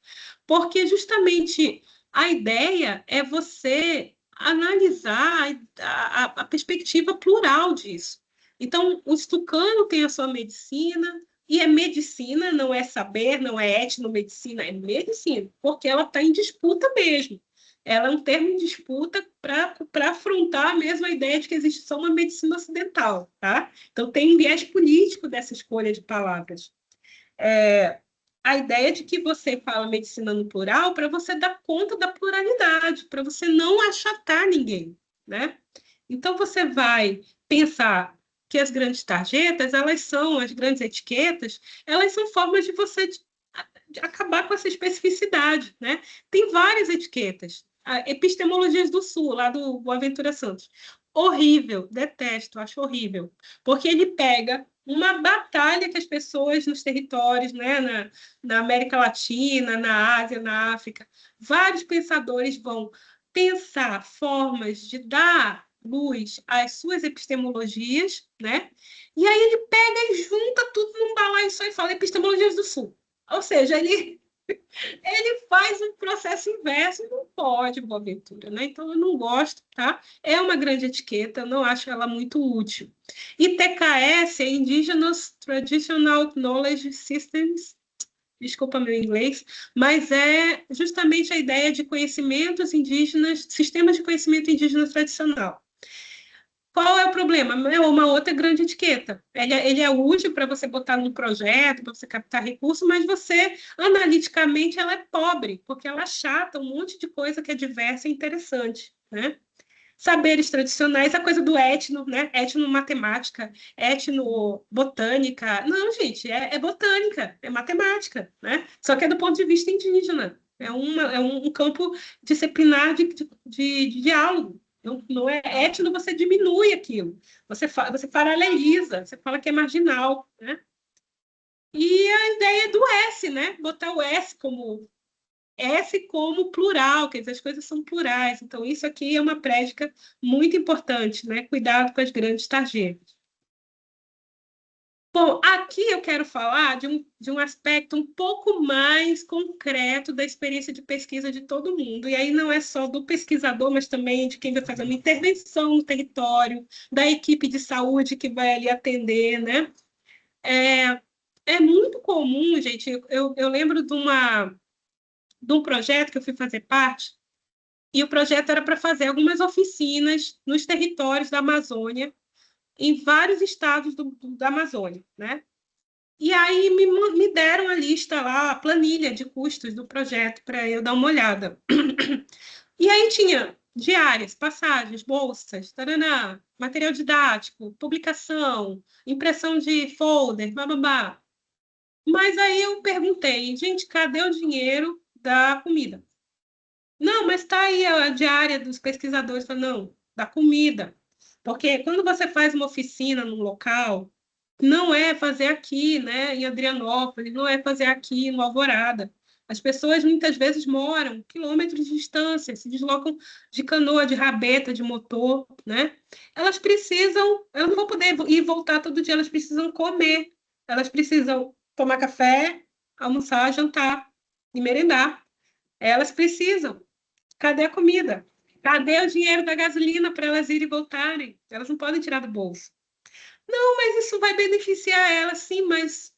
Porque justamente a ideia é você analisar a perspectiva plural disso. Então, o tucano tem a sua medicina, e é medicina, não é saber, não é etnomedicina, é medicina, porque ela está em disputa mesmo. Ela é um termo em disputa para afrontar mesmo a ideia de que existe só uma medicina ocidental, tá? Então, tem um viés político dessa escolha de palavras. A ideia de que você fala medicina no plural para você dar conta da pluralidade, para você não achatar ninguém, né? Então, você vai pensar que as grandes tarjetas, as grandes etiquetas, elas são formas de você de acabar com essa especificidade, né? Tem várias etiquetas. Epistemologias do Sul, lá do Boaventura Santos. Horrível, detesto, acho horrível. Porque ele pega uma batalha que as pessoas nos territórios, né, na América Latina, na Ásia, na África, vários pensadores vão pensar formas de dar luz às suas epistemologias, né? E aí ele pega e junta tudo num balaio só e fala epistemologias do Sul. Ou seja, ele faz um processo inverso, não pode, Boaventura, né? Então, eu não gosto, tá? É uma grande etiqueta, eu não acho ela muito útil. E TKS é Indigenous Traditional Knowledge Systems, desculpa meu inglês, mas é justamente a ideia de conhecimentos indígenas, sistemas de conhecimento indígena tradicional. Qual é problema? É uma outra grande etiqueta. Ele é útil para você botar num projeto, para você captar recursos, mas você, analiticamente, ela é pobre, porque ela achata um monte de coisa que é diversa e interessante, né? Saberes tradicionais, a coisa do etno, né? Etnomatemática, etnobotânica. Não, gente, é botânica, é matemática, né? Só que é do ponto de vista indígena. É um campo disciplinar de diálogo. Não é etno, você diminui aquilo. Você paraleliza, você fala que é marginal, né? E a ideia do S, né? Botar o S como plural, quer dizer, as coisas são plurais. Então, isso aqui é uma prédica muito importante, né? Cuidado com as grandes tarjetas. Bom, aqui eu quero falar de um aspecto um pouco mais concreto da experiência de pesquisa de todo mundo. E aí não é só do pesquisador, mas também de quem vai fazer uma intervenção no território, da equipe de saúde que vai ali atender, né? É muito comum, gente, eu lembro de um projeto que eu fui fazer parte, e o projeto era para fazer algumas oficinas nos territórios da Amazônia, em vários estados da Amazônia, né? E aí me deram a lista lá, a planilha de custos do projeto para eu dar uma olhada. E aí tinha diárias, passagens, bolsas, taraná, material didático, publicação, impressão de folder, blá. Mas aí eu perguntei, gente, cadê o dinheiro da comida? Não, mas está aí a diária dos pesquisadores. Falei, não, da comida. Porque quando você faz uma oficina num local, não é fazer aqui, né, em Adrianópolis, não é fazer aqui no Alvorada. As pessoas muitas vezes moram quilômetros de distância, se deslocam de canoa, de rabeta, de motor, né? Elas não vão poder ir e voltar todo dia, elas precisam comer, elas precisam tomar café, almoçar, jantar e merendar. Elas precisam. Cadê a comida? Cadê o dinheiro da gasolina para elas irem e voltarem? Elas não podem tirar do bolso. Não, mas isso vai beneficiar elas, sim, mas,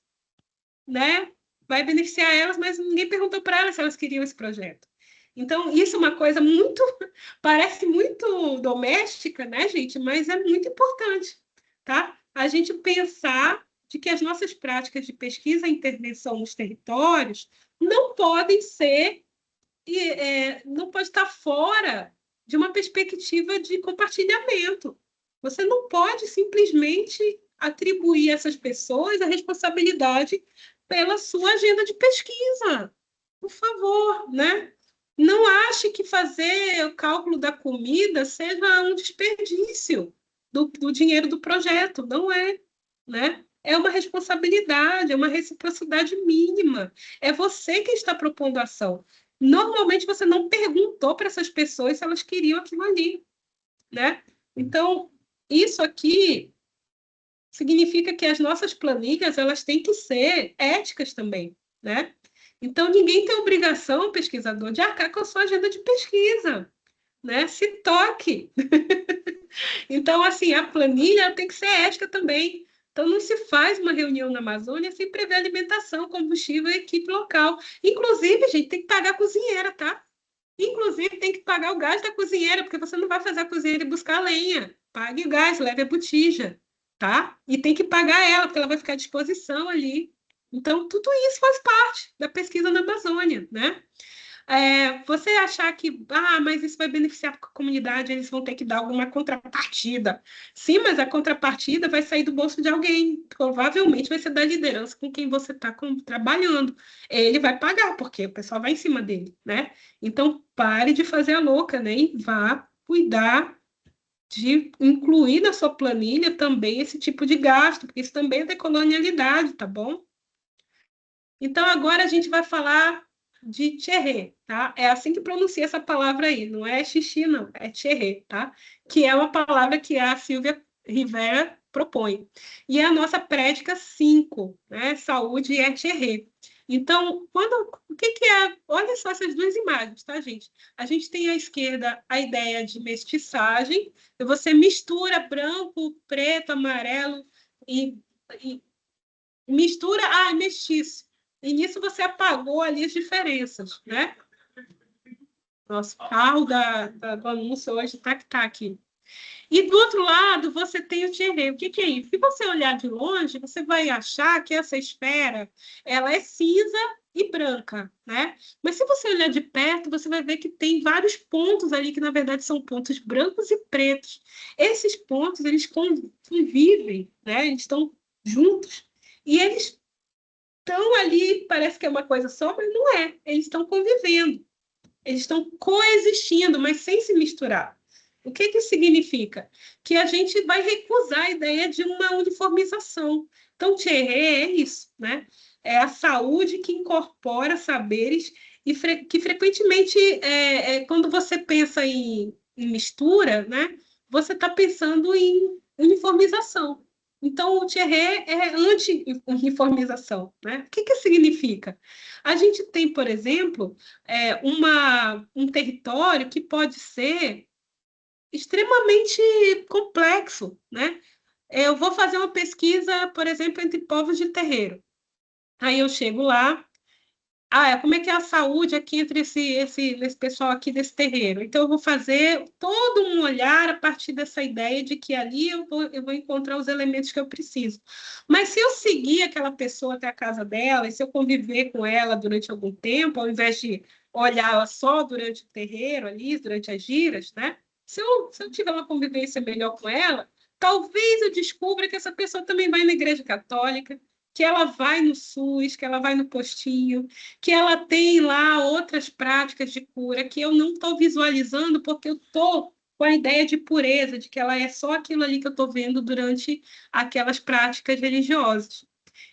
né? Vai beneficiar elas, mas ninguém perguntou para elas se elas queriam esse projeto. Então, isso é uma coisa muito, parece muito doméstica, né, gente? Mas é muito importante, tá? A gente pensar de que as nossas práticas de pesquisa e intervenção nos territórios não podem ser não pode estar fora de uma perspectiva de compartilhamento. Você não pode simplesmente atribuir a essas pessoas a responsabilidade pela sua agenda de pesquisa. Por favor, né? Não ache que fazer o cálculo da comida seja um desperdício do dinheiro do projeto. Não é, né? É uma responsabilidade, é uma reciprocidade mínima. É você que está propondo a ação. Normalmente você não perguntou para essas pessoas se elas queriam aquilo ali, né? Então, isso aqui significa que as nossas planilhas elas têm que ser éticas também, né? Então, ninguém tem obrigação, pesquisador, de arcar com a sua agenda de pesquisa, né? Se toque. Então, assim, a planilha tem que ser ética também. Então, não se faz uma reunião na Amazônia sem prever alimentação, combustível e equipe local. Inclusive, gente, tem que pagar a cozinheira, tá? Inclusive, tem que pagar o gás da cozinheira, porque você não vai fazer a cozinheira e buscar lenha. Pague o gás, leve a botija, tá? E tem que pagar ela, porque ela vai ficar à disposição ali. Então, tudo isso faz parte da pesquisa na Amazônia, né? Você achar que, mas isso vai beneficiar a comunidade, eles vão ter que dar alguma contrapartida. Sim, mas a contrapartida vai sair do bolso de alguém. Provavelmente vai ser da liderança com quem você está trabalhando. Ele vai pagar, porque o pessoal vai em cima dele, né? Então, pare de fazer a louca, né? E vá cuidar de incluir na sua planilha também esse tipo de gasto, porque isso também é decolonialidade, tá bom? Então, agora a gente vai falar de tcherrê, tá? É assim que pronuncia essa palavra aí, não é xixi, não, é tcherrê, tá? Que é uma palavra que a Silvia Rivera propõe. E é a nossa prédica 5, né? Saúde é tcherrê. Então, o que é? Olha só essas duas imagens, tá, gente? A gente tem à esquerda a ideia de mestiçagem, você mistura branco, preto, amarelo e mistura, é mestiço. E nisso você apagou ali as diferenças, né? Nosso carro do anúncio hoje tá que tá aqui. E do outro lado, você tem o Thierry. O que que é isso? Se você olhar de longe, você vai achar que essa esfera ela é cinza e branca, né? Mas se você olhar de perto, você vai ver que tem vários pontos ali que, na verdade, são pontos brancos e pretos. Esses pontos, eles convivem, né? Eles estão juntos e eles estão ali, parece que é uma coisa só, mas não é. Eles estão convivendo. Eles estão coexistindo, mas sem se misturar. O que que isso significa? Que a gente vai recusar a ideia de uma uniformização. Então, Thierry é isso, né? É a saúde que incorpora saberes e que frequentemente, quando você pensa em mistura, né? Você está pensando em uniformização. Então, o Thierry é anti-uniformização, né? O que que significa? A gente tem, por exemplo, um território que pode ser extremamente complexo, né? Eu vou fazer uma pesquisa, por exemplo, entre povos de terreiro. Aí eu chego lá, como é que é a saúde aqui entre esse pessoal aqui desse terreiro? Então, eu vou fazer todo um olhar a partir dessa ideia de que ali eu vou encontrar os elementos que eu preciso. Mas se eu seguir aquela pessoa até a casa dela, e se eu conviver com ela durante algum tempo, ao invés de olhar só durante o terreiro ali, durante as giras, né? Se eu tiver uma convivência melhor com ela, talvez eu descubra que essa pessoa também vai na igreja católica, que ela vai no SUS, que ela vai no postinho, que ela tem lá outras práticas de cura que eu não estou visualizando porque eu estou com a ideia de pureza, de que ela é só aquilo ali que eu estou vendo durante aquelas práticas religiosas.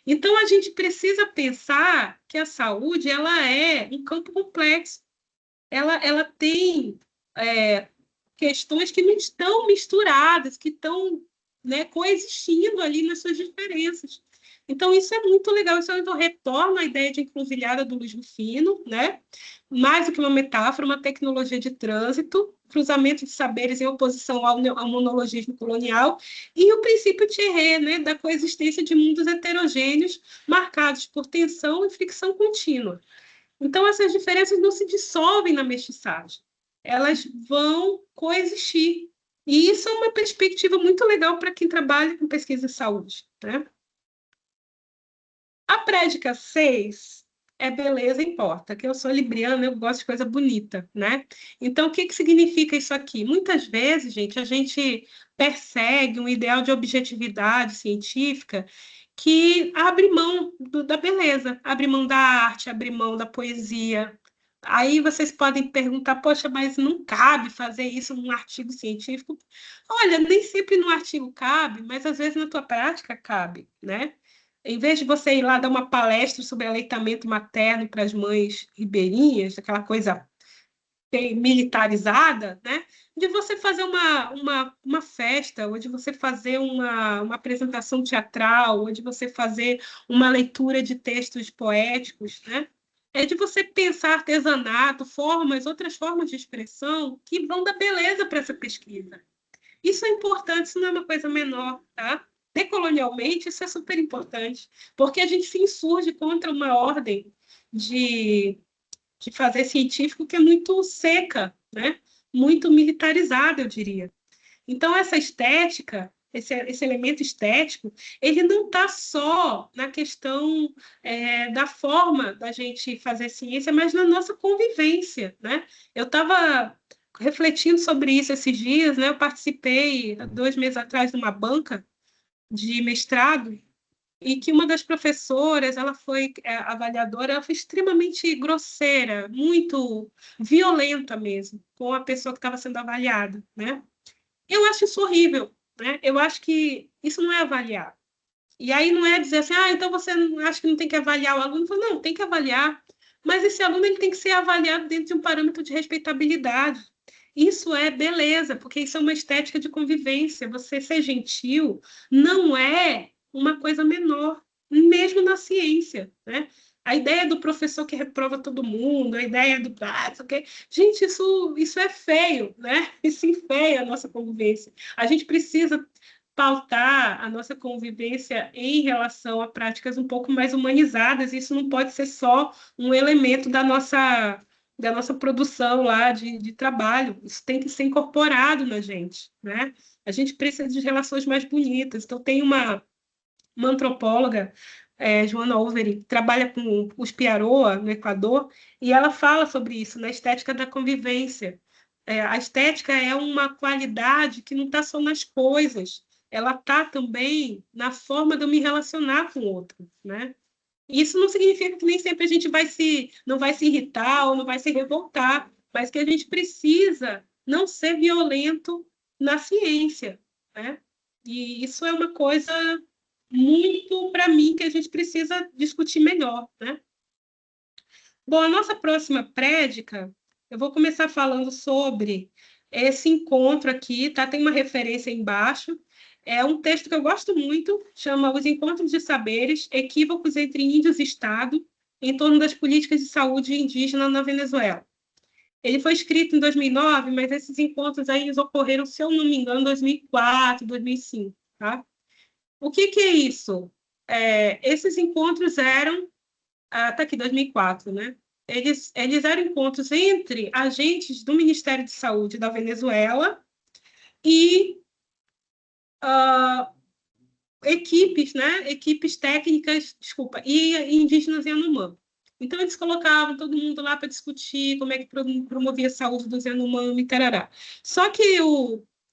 Então, a gente precisa pensar que a saúde ela é um campo complexo. Ela tem questões que não estão misturadas, que estão, né, coexistindo ali nas suas diferenças. Então, isso é muito legal. Isso então retorna à ideia de encruzilhada do Luiz Rufino, né? Mais do que uma metáfora, uma tecnologia de trânsito, cruzamento de saberes em oposição ao monologismo colonial, e o princípio Thierry, né, da coexistência de mundos heterogêneos marcados por tensão e fricção contínua. Então, essas diferenças não se dissolvem na mestiçagem, elas vão coexistir. E isso é uma perspectiva muito legal para quem trabalha com pesquisa em saúde, né? A prédica 6 é beleza importa, que eu sou libriana, eu gosto de coisa bonita, né? Então, o que que significa isso aqui? Muitas vezes, gente, a gente persegue um ideal de objetividade científica que abre mão da beleza, abre mão da arte, abre mão da poesia. Aí vocês podem perguntar, poxa, mas não cabe fazer isso num artigo científico? Olha, nem sempre no artigo cabe, mas às vezes na tua prática cabe, né? Em vez de você ir lá dar uma palestra sobre aleitamento materno para as mães ribeirinhas, aquela coisa militarizada, né? De você fazer uma festa, ou de você fazer uma apresentação teatral, ou de você fazer uma leitura de textos poéticos, né? É de você pensar artesanato, outras formas de expressão que vão dar beleza para essa pesquisa. Isso é importante, isso não é uma coisa menor, tá? Decolonialmente, isso é super importante, porque a gente se insurge contra uma ordem de, de fazer científico que é muito seca, né? Muito militarizada, eu diria. Então, essa estética, esse elemento estético, ele não está só na questão da forma da gente fazer ciência, mas na nossa convivência, né? Eu estava refletindo sobre isso esses dias, né? Eu participei, há 2 meses atrás, de uma banca de mestrado, e que uma das professoras, ela foi avaliadora, ela foi extremamente grosseira, muito violenta mesmo, com a pessoa que estava sendo avaliada, né? Eu acho isso horrível, né? Eu acho que isso não é avaliar. E aí não é dizer assim, então você acha que não tem que avaliar o aluno? Eu falo, não, tem que avaliar, mas esse aluno ele tem que ser avaliado dentro de um parâmetro de respeitabilidade. Isso é beleza, porque isso é uma estética de convivência. Você ser gentil não é uma coisa menor, mesmo na ciência, né? A ideia do professor que reprova todo mundo, a ideia do okay? Gente, isso é feio, né? Isso enfeia a nossa convivência. A gente precisa pautar a nossa convivência em relação a práticas um pouco mais humanizadas. Isso não pode ser só um elemento da nossa produção lá de trabalho. Isso tem que ser incorporado na gente, né? A gente precisa de relações mais bonitas. Então, tem uma antropóloga, Joana Overy, que trabalha com os Piaroa, no Equador, e ela fala sobre isso, na estética da convivência. A estética é uma qualidade que não está só nas coisas, ela está também na forma de eu me relacionar com o outro, né? Isso não significa que nem sempre a gente não vai se irritar ou não vai se revoltar, mas que a gente precisa não ser violento na ciência, né? E isso é uma coisa muito, para mim, que a gente precisa discutir melhor, né? Bom, a nossa próxima prédica, eu vou começar falando sobre esse encontro aqui, tá? Tem uma referência embaixo. É um texto que eu gosto muito, chama Os Encontros de Saberes, Equívocos entre Índios e Estado, em torno das políticas de saúde indígena na Venezuela. Ele foi escrito em 2009, mas esses encontros aí eles ocorreram, se eu não me engano, em 2004, 2005, tá? O que é isso? Esses encontros eram tá aqui, 2004, né? Eles eram encontros entre agentes do Ministério de Saúde da Venezuela e equipes, né? Equipes técnicas, desculpa, e indígenas Yanomami. Então, eles colocavam todo mundo lá para discutir como é que promovia a saúde dos Yanomami, tarará. Só que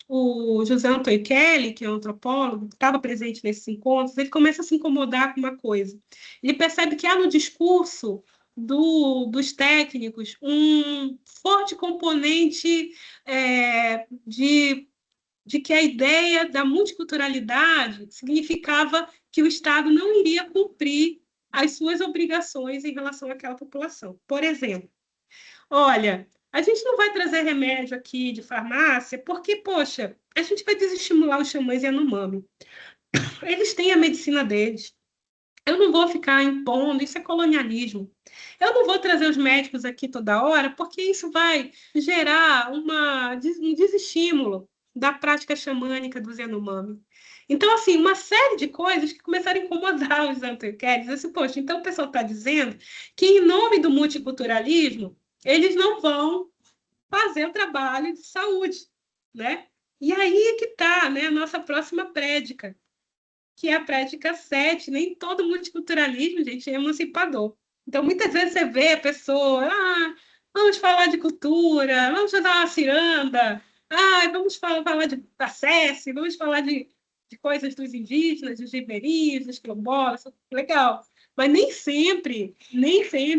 o José Antônio Kelly, que é um antropólogo, que estava presente nesses encontros, ele começa a se incomodar com uma coisa. Ele percebe que há no discurso dos técnicos um forte componente de que a ideia da multiculturalidade significava que o Estado não iria cumprir as suas obrigações em relação àquela população. Por exemplo, olha, a gente não vai trazer remédio aqui de farmácia porque, poxa, a gente vai desestimular os xamãs Yanomami. Eles têm a medicina deles. Eu não vou ficar impondo, isso é colonialismo. Eu não vou trazer os médicos aqui toda hora, porque isso vai gerar um desestímulo da prática xamânica dos Yanomami. Então, assim, uma série de coisas que começaram a incomodar os antequeres. Assim, poxa, então o pessoal está dizendo que, em nome do multiculturalismo, eles não vão fazer o trabalho de saúde, né? E aí é que está, né, a nossa próxima prédica, que é a prática 7. Nem todo multiculturalismo, gente, é emancipador. Então, muitas vezes você vê a pessoa, vamos falar de cultura, vamos fazer uma ciranda, vamos falar de acesse, vamos falar de coisas dos indígenas, dos ribeirinhos, dos quilombolas, legal. Mas nem sempre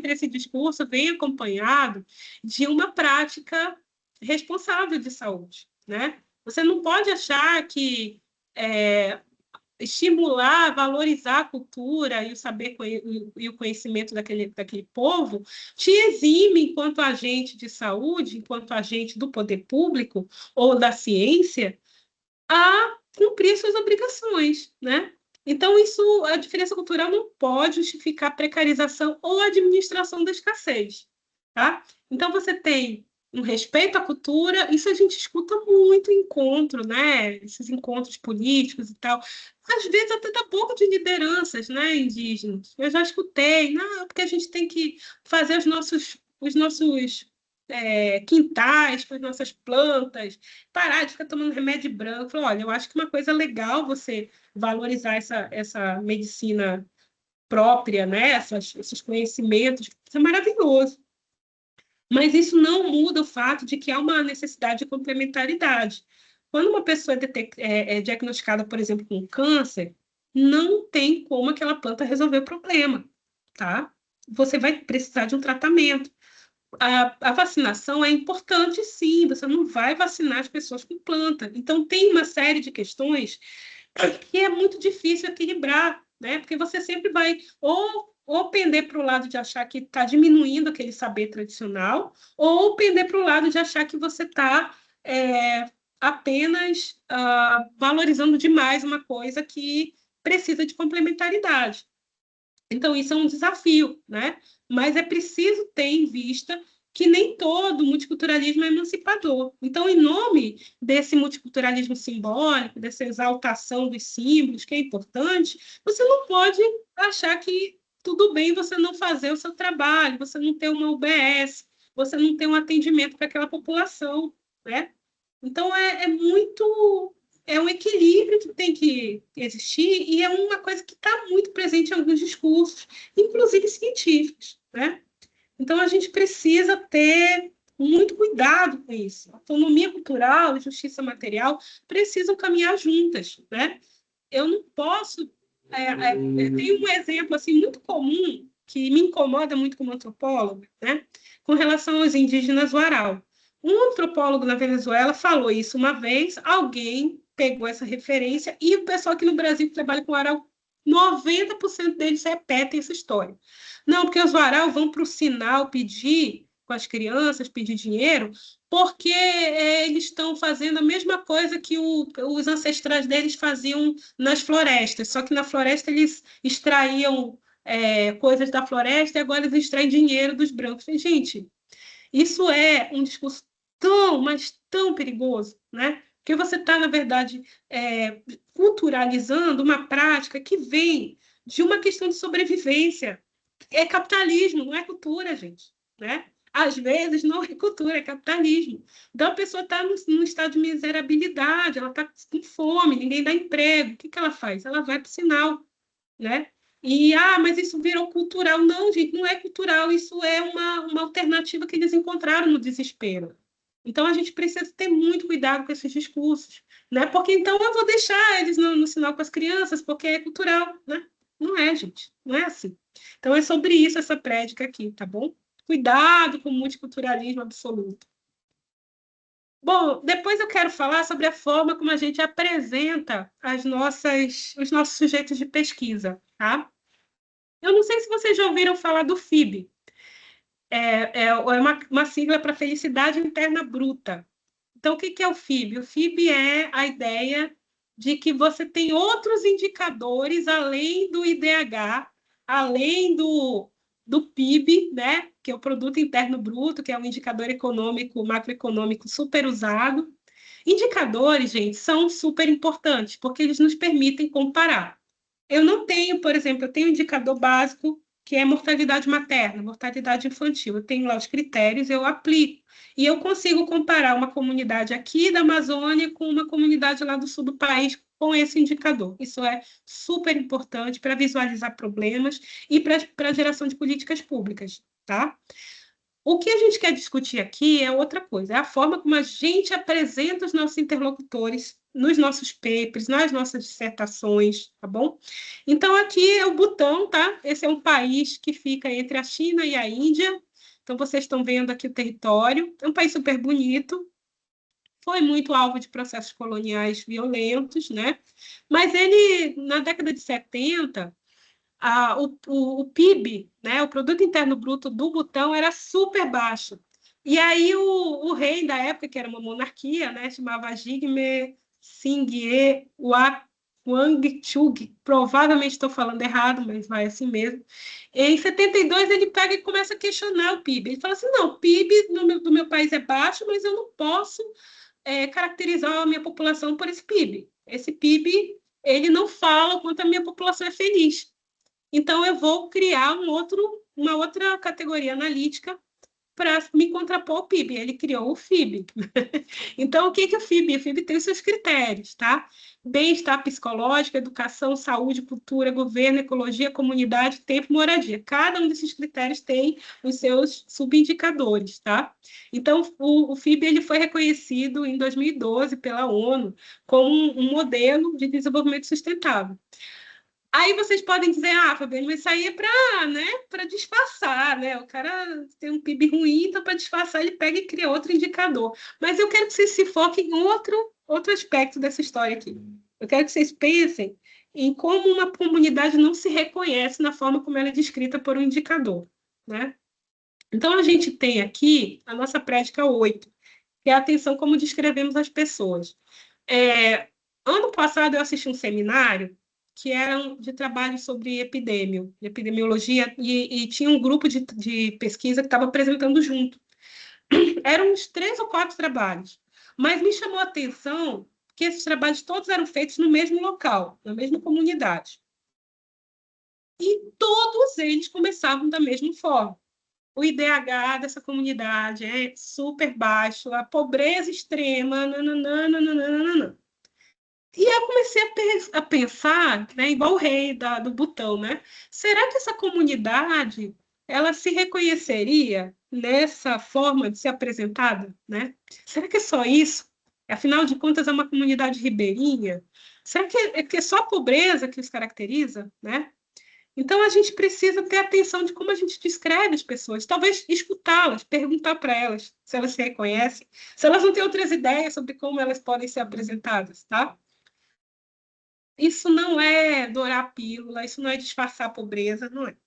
esse discurso vem acompanhado de uma prática responsável de saúde, né? Você não pode achar que estimular, valorizar a cultura e o saber e o conhecimento daquele povo, te exime, enquanto agente de saúde, enquanto agente do poder público ou da ciência, a cumprir suas obrigações, né? Então, a diferença cultural não pode justificar a precarização ou a administração da escassez, tá? Então, você tem um respeito à cultura, isso a gente escuta muito em encontro, né? Esses encontros políticos e tal. Às vezes até da boca de lideranças, né, indígenas. Eu já escutei, não, porque a gente tem que fazer os nossos quintais com as nossas plantas, parar de ficar tomando remédio branco. Falei, olha, eu acho que uma coisa legal você valorizar essa medicina própria, né? Esses conhecimentos, isso é maravilhoso. Mas isso não muda o fato de que há uma necessidade de complementaridade. Quando uma pessoa é diagnosticada, por exemplo, com câncer, não tem como aquela planta resolver o problema, tá? Você vai precisar de um tratamento. A vacinação é importante, sim, você não vai vacinar as pessoas com planta. Então, tem uma série de questões que é muito difícil equilibrar, né? Porque você sempre vai ou pender para o lado de achar que está diminuindo aquele saber tradicional, ou pender para o lado de achar que você está apenas valorizando demais uma coisa que precisa de complementaridade. Então, isso é um desafio, né? Mas é preciso ter em vista que nem todo multiculturalismo é emancipador. Então, em nome desse multiculturalismo simbólico, dessa exaltação dos símbolos, que é importante, você não pode achar que tudo bem você não fazer o seu trabalho, você não ter uma UBS, você não ter um atendimento para aquela população, né? Então, é muito é um equilíbrio que tem que existir e é uma coisa que está muito presente em alguns discursos, inclusive científicos, né? Então, a gente precisa ter muito cuidado com isso. Autonomia cultural e justiça material precisam caminhar juntas, né? Eu não posso... tem um exemplo assim, muito comum, que me incomoda muito como antropóloga, né? Com relação aos indígenas Warau. Um antropólogo na Venezuela falou isso uma vez, alguém pegou essa referência, e o pessoal aqui no Brasil que trabalha com Warau, 90% deles repetem essa história. Não, porque os Warau vão para o sinal pedir com as crianças, pedir dinheiro, porque eles estão fazendo a mesma coisa que os ancestrais deles faziam nas florestas, só que na floresta eles extraíam coisas da floresta e agora eles extraem dinheiro dos brancos. Gente, isso é um discurso tão, mas tão perigoso, né? Porque você está, na verdade, culturalizando uma prática que vem de uma questão de sobrevivência. É capitalismo, não é cultura, gente, né? Às vezes não é cultura, é capitalismo. Então a pessoa está num estado de miserabilidade, ela está com fome, ninguém dá emprego. O que ela faz? Ela vai para o sinal, né? Mas isso virou cultural. Não, gente, não é cultural, isso é uma alternativa que eles encontraram no desespero. Então, a gente precisa ter muito cuidado com esses discursos, né? Porque então eu vou deixar eles no sinal com as crianças, porque é cultural, né? Não é, gente, não é assim. Então, é sobre isso essa prédica aqui, tá bom? Cuidado com o multiculturalismo absoluto. Bom, depois eu quero falar sobre a forma como a gente apresenta os nossos sujeitos de pesquisa, tá? Eu não sei se vocês já ouviram falar do FIB. É uma sigla para Felicidade Interna Bruta. Então, o que é o FIB? O FIB é a ideia de que você tem outros indicadores além do IDH, além do PIB, né? Que é o Produto Interno Bruto, que é um indicador econômico, macroeconômico super usado. Indicadores, gente, são super importantes, porque eles nos permitem comparar. Eu não tenho, por exemplo, eu tenho um indicador básico que é mortalidade materna, mortalidade infantil. Eu tenho lá os critérios, eu aplico. E eu consigo comparar uma comunidade aqui da Amazônia com uma comunidade lá do sul do país com esse indicador. Isso é super importante para visualizar problemas e para a geração de políticas públicas, tá? O que a gente quer discutir aqui é outra coisa, é a forma como a gente apresenta os nossos interlocutores nos nossos papers, nas nossas dissertações, tá bom? Então, aqui é o Butão, tá? Esse é um país que fica entre a China e a Índia. Então, vocês estão vendo aqui o território. É um país super bonito. Foi muito alvo de processos coloniais violentos, né? Mas ele, na década de 70, o PIB, né, o Produto Interno Bruto do Butão, era super baixo. E aí o rei da época, que era uma monarquia, né, chamava Jigme Singye Wangchug, provavelmente estou falando errado, mas vai assim mesmo. Em 72, ele pega e começa a questionar o PIB. Ele fala assim, não, o PIB do meu país é baixo, mas eu não posso caracterizar a minha população por esse PIB. Esse PIB, ele não fala o quanto a minha população é feliz. Então, eu vou criar uma outra categoria analítica para me contrapor ao PIB. Ele criou o FIB. Então, o que é o FIB? O FIB tem os seus critérios, tá? Bem-estar psicológico, educação, saúde, cultura, governo, ecologia, comunidade, tempo, moradia. Cada um desses critérios tem os seus subindicadores, tá? Então, o FIB ele foi reconhecido em 2012 pela ONU como um modelo de desenvolvimento sustentável. Aí vocês podem dizer, Fabiane, mas isso aí é para disfarçar, né? O cara tem um PIB ruim, então para disfarçar ele pega e cria outro indicador. Mas eu quero que vocês se foquem em outro aspecto dessa história aqui. Eu quero que vocês pensem em como uma comunidade não se reconhece na forma como ela é descrita por um indicador, né? Então, a gente tem aqui a nossa prática 8, que é a atenção como descrevemos as pessoas. Ano passado, eu assisti um seminário que era de trabalho sobre epidemiologia, e tinha um grupo de pesquisa que estava apresentando junto. Eram uns 3 ou 4 trabalhos, mas me chamou a atenção que esses trabalhos todos eram feitos no mesmo local, na mesma comunidade. E todos eles começavam da mesma forma. O IDH dessa comunidade é super baixo, a pobreza extrema, nananana, nananana. E eu comecei a pensar, né, igual o rei do Butão, né? Será que essa comunidade ela se reconheceria nessa forma de ser apresentada, né? Será que é só isso? Afinal de contas, é uma comunidade ribeirinha? Será que é só a pobreza que os caracteriza, né? Então, a gente precisa ter atenção de como a gente descreve as pessoas, talvez escutá-las, perguntar para elas se elas se reconhecem, se elas não têm outras ideias sobre como elas podem ser apresentadas, tá? Isso não é dourar a pílula, isso não é disfarçar a pobreza, não é.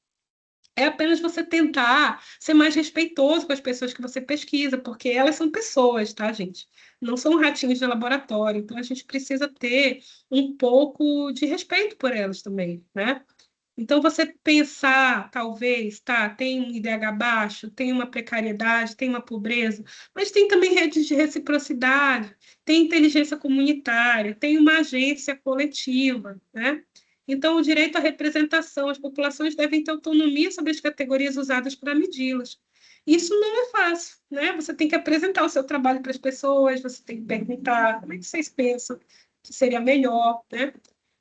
É apenas você tentar ser mais respeitoso com as pessoas que você pesquisa, porque elas são pessoas, tá, gente? Não são ratinhos de laboratório. Então, a gente precisa ter um pouco de respeito por elas também, né? Então, você pensar, talvez, tá, tem um IDH baixo, tem uma precariedade, tem uma pobreza, mas tem também redes de reciprocidade, tem inteligência comunitária, tem uma agência coletiva, né? Então, o direito à representação, as populações devem ter autonomia sobre as categorias usadas para medi-las. Isso não é fácil, né? Você tem que apresentar o seu trabalho para as pessoas, você tem que perguntar como é que vocês pensam que seria melhor, né?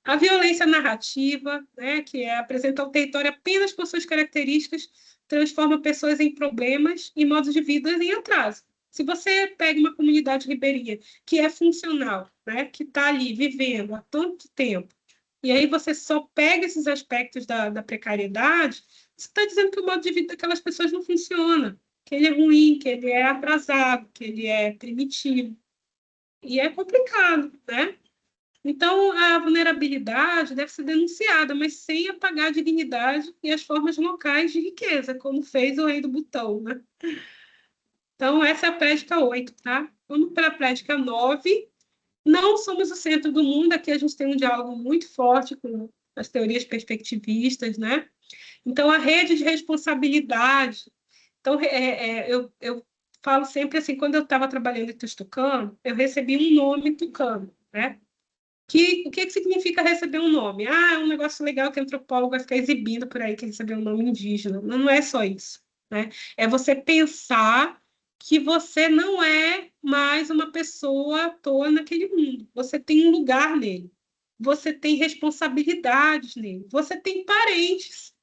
A violência narrativa, né, que é apresentar o território apenas por suas características, transforma pessoas em problemas e modos de vida em atraso. Se você pega uma comunidade ribeirinha que é funcional, né, que está ali vivendo há tanto tempo, e aí você só pega esses aspectos da precariedade, você está dizendo que o modo de vida daquelas pessoas não funciona, que ele é ruim, que ele é atrasado, que ele é primitivo. E é complicado, né? Então, a vulnerabilidade deve ser denunciada, mas sem apagar a dignidade e as formas locais de riqueza, como fez o rei do Butão, né? Então, essa é a prédica 8, tá? Vamos para a prédica 9. Não somos o centro do mundo, aqui a gente tem um diálogo muito forte com as teorias perspectivistas, né? Então, a rede de responsabilidade. Então, eu falo sempre assim, quando eu estava trabalhando em Tucano, eu recebi um nome tucano, né? O que significa receber um nome? Ah, é um negócio legal que o antropólogo vai ficar exibindo por aí que recebeu um nome indígena. Não, não é só isso, né? É você pensar que você não é mais uma pessoa à toa naquele mundo. Você tem um lugar nele. Você tem responsabilidades nele. Você tem parentes.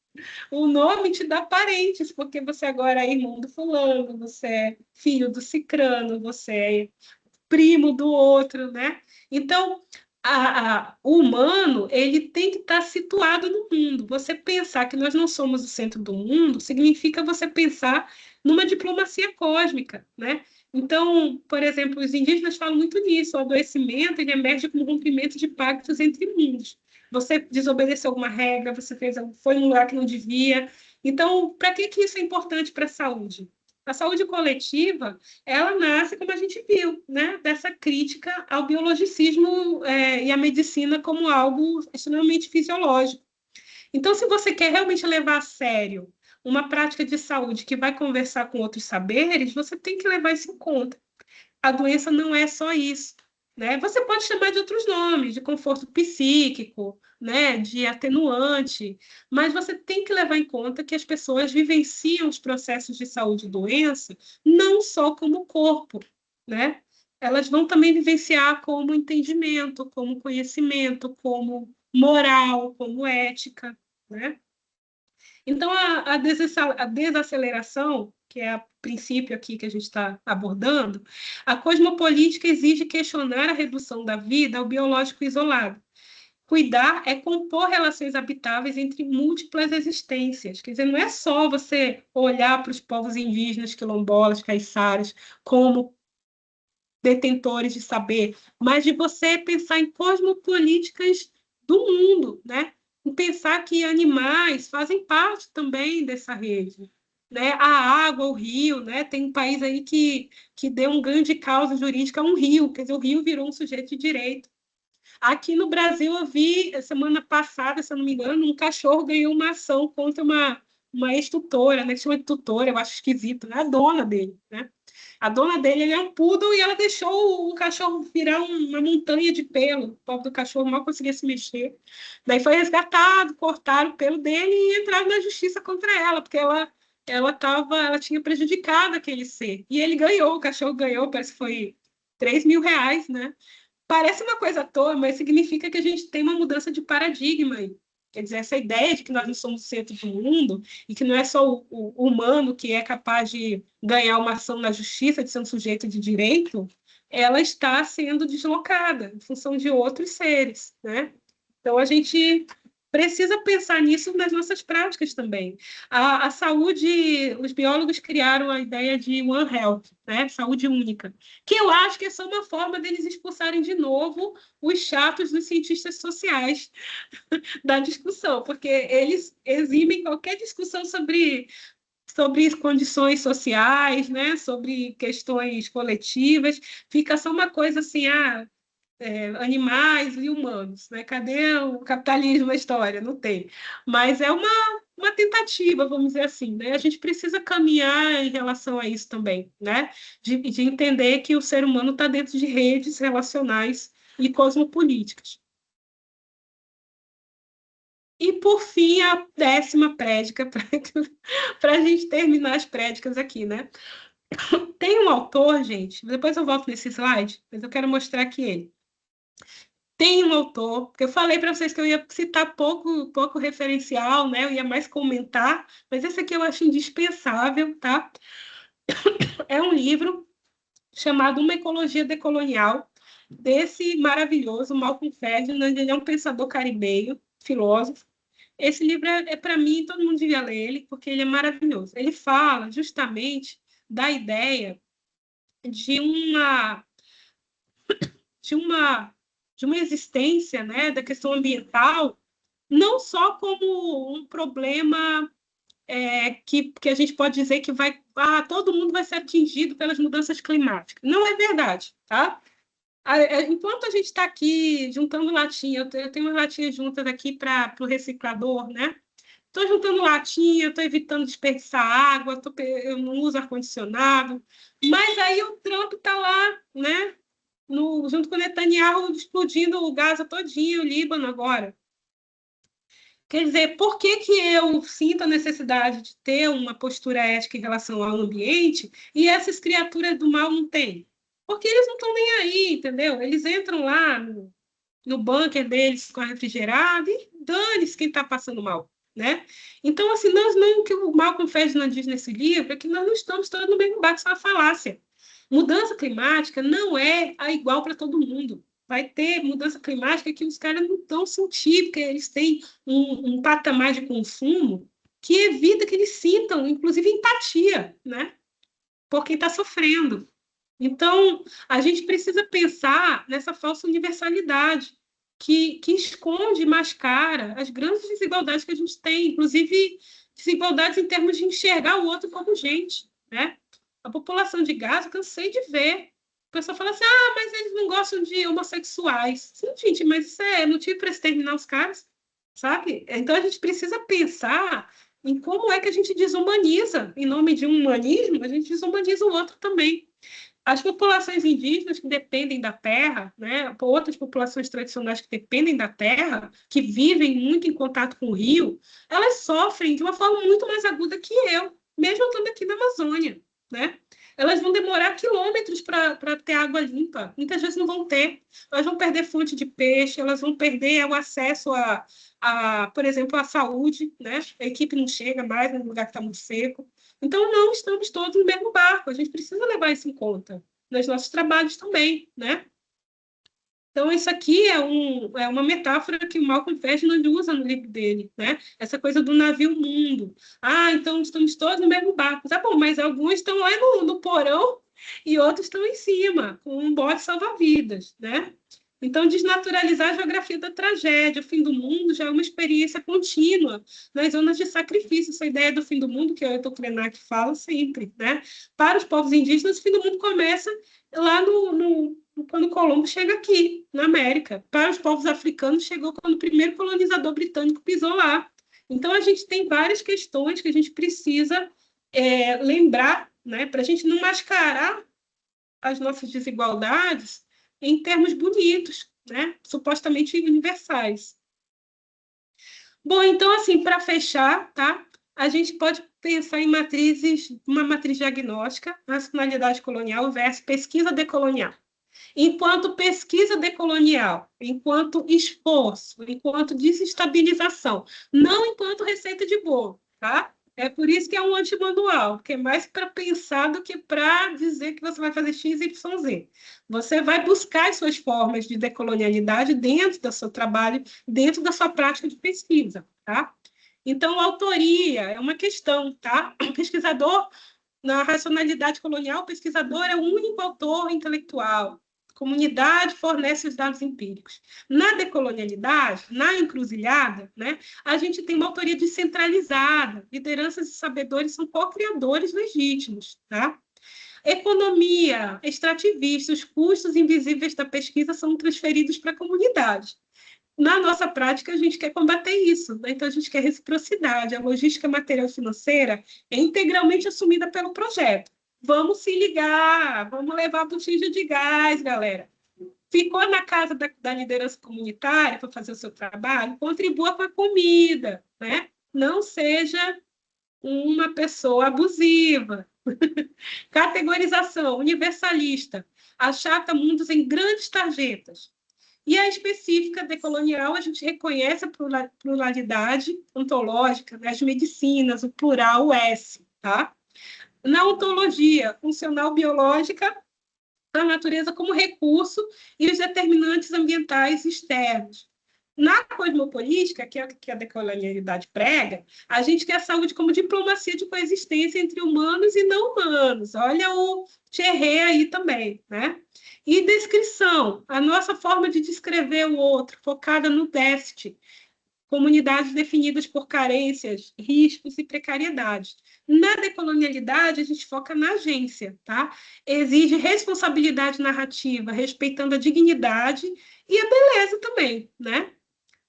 O nome te dá parentes, porque você agora é irmão do fulano, você é filho do cicrano, você é primo do outro, né? Então, o humano ele tem que estar situado no mundo. Você pensar que nós não somos o centro do mundo significa você pensar numa diplomacia cósmica, né? Então, por exemplo, os indígenas falam muito nisso. O adoecimento ele emerge como rompimento de pactos entre mundos. Você desobedeceu alguma regra, você foi num lugar que não devia. Então, para que isso é importante para a saúde? A saúde coletiva ela nasce, como a gente viu, né, dessa crítica ao biologicismo e à medicina como algo extremamente fisiológico. Então, se você quer realmente levar a sério uma prática de saúde que vai conversar com outros saberes, você tem que levar isso em conta. A doença não é só isso, né? Você pode chamar de outros nomes, de conforto psíquico, né, de atenuante, mas você tem que levar em conta que as pessoas vivenciam os processos de saúde e doença não só como corpo, né? Elas vão também vivenciar como entendimento, como conhecimento, como moral, como ética, né? Então, a desaceleração, que é o princípio aqui que a gente está abordando, a cosmopolítica exige questionar a redução da vida ao biológico isolado. Cuidar é compor relações habitáveis entre múltiplas existências. Quer dizer, não é só você olhar para os povos indígenas, quilombolas, caiçaras, como detentores de saber, mas de você pensar em cosmopolíticas do mundo, né? Em pensar que animais fazem parte também dessa rede. Né? A água, o rio, né? Tem um país aí que deu um ganho de causa jurídica a um rio, quer dizer, o rio virou um sujeito de direito. Aqui no Brasil, eu vi, semana passada, se eu não me engano, um cachorro ganhou uma ação contra uma ex-tutora, né? Que chama de tutora, eu acho esquisito, né? A dona dele, né? A dona dele ele é um poodle e ela deixou o cachorro virar uma montanha de pelo. O pobre do cachorro mal conseguia se mexer. Daí foi resgatado, cortaram o pelo dele e entraram na justiça contra ela, porque ela tinha prejudicado aquele ser. E ele ganhou, o cachorro ganhou, parece que foi R$ 3.000, né? Parece uma coisa à toa, mas significa que a gente tem uma mudança de paradigma aí. Quer dizer, essa ideia de que nós não somos o centro do mundo e que não é só o humano que é capaz de ganhar uma ação na justiça, de ser um sujeito de direito, ela está sendo deslocada em função de outros seres, né? Então, a gente precisa pensar nisso nas nossas práticas também. A saúde, os biólogos criaram a ideia de One Health, né? Saúde única, que eu acho que é só uma forma deles expulsarem de novo os chatos dos cientistas sociais da discussão, porque eles eximem qualquer discussão sobre condições sociais, né? Sobre questões coletivas, fica só uma coisa assim, animais e humanos, né? Cadê o capitalismo na história? Não tem. Mas é uma tentativa, vamos dizer assim, né? A gente precisa caminhar em relação a isso também, né? De entender que o ser humano está dentro de redes relacionais e cosmopolíticas. E, por fim, a 10ª prédica, para a gente terminar as prédicas aqui, né? Tem um autor, gente, depois eu volto nesse slide, mas eu quero mostrar aqui ele. Tem um autor, porque eu falei para vocês que eu ia citar pouco referencial, né? Eu ia mais comentar, mas esse aqui eu acho indispensável, tá? É um livro chamado Uma Ecologia Decolonial, desse maravilhoso Malcolm Ferdinand. Ele é um pensador caribenho, filósofo. Esse livro para mim, todo mundo devia ler ele, porque ele é maravilhoso. Ele fala justamente da ideia de uma de uma de uma existência, né, da questão ambiental, não só como um problema que a gente pode dizer que todo mundo vai ser atingido pelas mudanças climáticas. Não é verdade, tá? Enquanto a gente está aqui juntando latinha, eu tenho umas latinhas juntas aqui para o reciclador, né? Estou juntando latinha, estou evitando desperdiçar água, eu não uso ar-condicionado, mas aí o Trump está lá, né? Junto com o Netanyahu, explodindo o Gaza todinho, o Líbano agora. Quer dizer, por que eu sinto a necessidade de ter uma postura ética em relação ao ambiente e essas criaturas do mal não têm? Porque eles não estão nem aí, entendeu? Eles entram lá no bunker deles com a refrigerada e dane-se quem está passando mal, né? Então, assim, nós não, o que o Malcolm Ferdinand diz nesse livro é que nós não estamos todos no mesmo barco, isso é uma falácia. Mudança climática não é a igual para todo mundo. Vai ter mudança climática que os caras não estão sentindo, porque eles têm um patamar de consumo que evita que eles sintam, inclusive, empatia, né? Por quem está sofrendo. Então, a gente precisa pensar nessa falsa universalidade que esconde e mascara as grandes desigualdades que a gente tem, inclusive desigualdades em termos de enxergar o outro como gente, né? A população de Gaza, eu cansei de ver. O pessoal fala assim, mas eles não gostam de homossexuais. Sim, gente, mas isso é motivo para exterminar os caras, sabe? Então, a gente precisa pensar em como é que a gente desumaniza. Em nome de um humanismo, a gente desumaniza o outro também. As populações indígenas que dependem da terra, né, outras populações tradicionais que dependem da terra, que vivem muito em contato com o rio, elas sofrem de uma forma muito mais aguda que eu, mesmo estando aqui na Amazônia, né? Elas vão demorar quilômetros para ter água limpa. Muitas vezes não vão ter. Elas vão perder fonte de peixe, elas vão perder o acesso por exemplo, à saúde, né? A equipe não chega mais no lugar que está muito seco. Então, não estamos todos no mesmo barco. A gente precisa levar isso em conta nos nossos trabalhos também, né? Então, isso aqui é uma metáfora que o Malcolm Ferdinand usa no livro dele, né? Essa coisa do navio mundo. Então estamos todos no mesmo barco. Tá bom, mas alguns estão lá no porão e outros estão em cima, com um bote salva-vidas, né? Então, desnaturalizar a geografia da tragédia, o fim do mundo já é uma experiência contínua nas zonas de sacrifício. Essa ideia do fim do mundo, que o Ailton Krenak fala sempre, né? Para os povos indígenas, o fim do mundo começa lá quando Colombo chega aqui, na América. Para os povos africanos, chegou quando o primeiro colonizador britânico pisou lá. Então, a gente tem várias questões que a gente precisa lembrar, né? Para a gente não mascarar as nossas desigualdades em termos bonitos, né? Supostamente universais. Bom, então, assim, para fechar, tá? A gente pode pensar em uma matriz diagnóstica, racionalidade colonial versus pesquisa decolonial. enquanto pesquisa decolonial, enquanto esforço, enquanto desestabilização, não enquanto receita de bolo, tá? É por isso que é um antimanual, que é mais para pensar do que para dizer que você vai fazer X, Y, Z. Você vai buscar as suas formas de decolonialidade dentro do seu trabalho, dentro da sua prática de pesquisa, tá? Então, autoria é uma questão, tá? O pesquisador, na racionalidade colonial, o pesquisador é o único autor intelectual. A comunidade fornece os dados empíricos. Na decolonialidade, na encruzilhada, né, a gente tem uma autoria descentralizada. Lideranças e sabedores são co-criadores legítimos, tá? Economia extrativista, os custos invisíveis da pesquisa são transferidos para a comunidade. Na nossa prática, a gente quer combater isso, né? Então a gente quer reciprocidade. A logística material financeira é integralmente assumida pelo projeto. Vamos se ligar, vamos levar a botija de gás, galera. Ficou na casa da liderança comunitária para fazer o seu trabalho, contribua com a comida, né? Não seja uma pessoa abusiva. Categorização universalista, achata mundos em grandes tarjetas. E a específica decolonial, a gente reconhece a pluralidade ontológica das medicinas, o plural, o S, tá? Na ontologia funcional biológica, a natureza como recurso e os determinantes ambientais externos. Na cosmopolítica, que é o que a decolonialidade prega, a gente quer a saúde como diplomacia de coexistência entre humanos e não humanos. Olha o Thierry aí também, né? E descrição, a nossa forma de descrever o outro, focada no déficit, comunidades definidas por carências, riscos e precariedades. Na decolonialidade, a gente foca na agência, tá? Exige responsabilidade narrativa, respeitando a dignidade e a beleza também, né?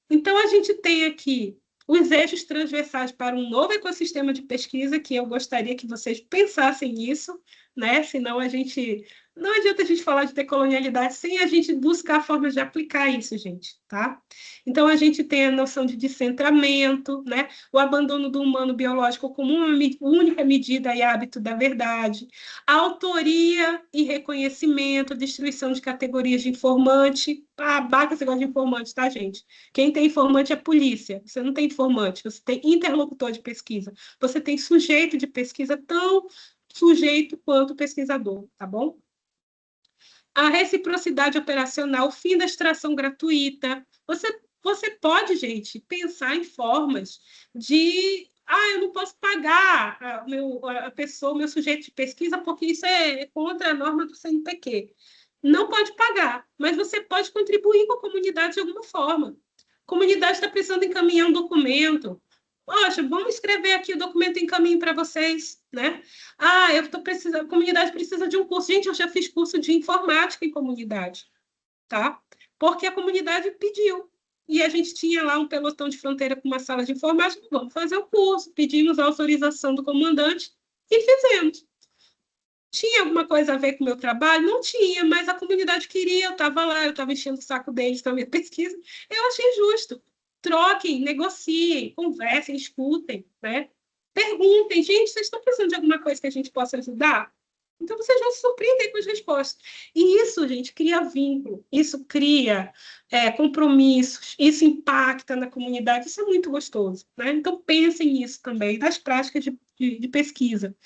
Então, a gente tem aqui os eixos transversais para um novo ecossistema de pesquisa, que eu gostaria que vocês pensassem nisso, né? Senão a gente... Não adianta a gente falar de decolonialidade sem a gente buscar formas de aplicar isso, gente, tá? Então, a gente tem a noção de descentramento, né? O abandono do humano biológico como uma única medida e hábito da verdade, a autoria e reconhecimento, destruição de categorias de informante. Ah, baca esse negócio de informante, tá, gente? Quem tem informante é a polícia. Você não tem informante, você tem interlocutor de pesquisa. Você tem sujeito de pesquisa tão sujeito quanto pesquisador, tá bom? A reciprocidade operacional, o fim da extração gratuita. Você pode, gente, pensar em formas de... Ah, eu não posso pagar a pessoa, o meu sujeito de pesquisa, porque isso é contra a norma do CNPq. Não pode pagar, mas você pode contribuir com a comunidade de alguma forma. A comunidade está precisando encaminhar um documento. Poxa, vamos escrever aqui o documento em caminho para vocês, né? Ah, eu estou precisando, a comunidade precisa de um curso. Gente, eu já fiz curso de informática em comunidade, tá? Porque a comunidade pediu. E a gente tinha lá um pelotão de fronteira com uma sala de informática, vamos fazer o curso. Pedimos a autorização do comandante e fizemos. Tinha alguma coisa a ver com o meu trabalho? Não tinha, mas a comunidade queria, eu estava lá, eu estava enchendo o saco deles na minha pesquisa. Eu achei justo. Troquem, negociem, conversem, escutem, né? Perguntem, gente, vocês estão precisando de alguma coisa que a gente possa ajudar? Então, vocês vão se surpreender com as respostas. E isso, gente, cria vínculo, isso cria compromissos, isso impacta na comunidade, isso é muito gostoso, né? Então, pensem nisso também, nas práticas de pesquisa.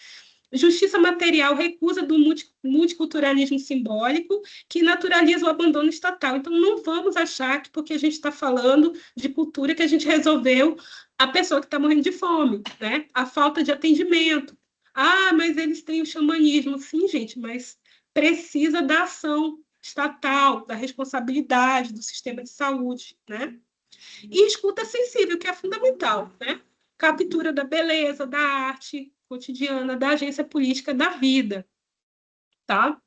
Justiça material, recusa do multiculturalismo simbólico, que naturaliza o abandono estatal. Então, não vamos achar que porque a gente está falando de cultura que a gente resolveu a pessoa que está morrendo de fome, né? A falta de atendimento. Ah, mas eles têm o xamanismo. Sim, gente, mas precisa da ação estatal, da responsabilidade do sistema de saúde, né? E escuta sensível, que é fundamental, né? Captura da beleza, da arte cotidiana, da agência política da vida, tá?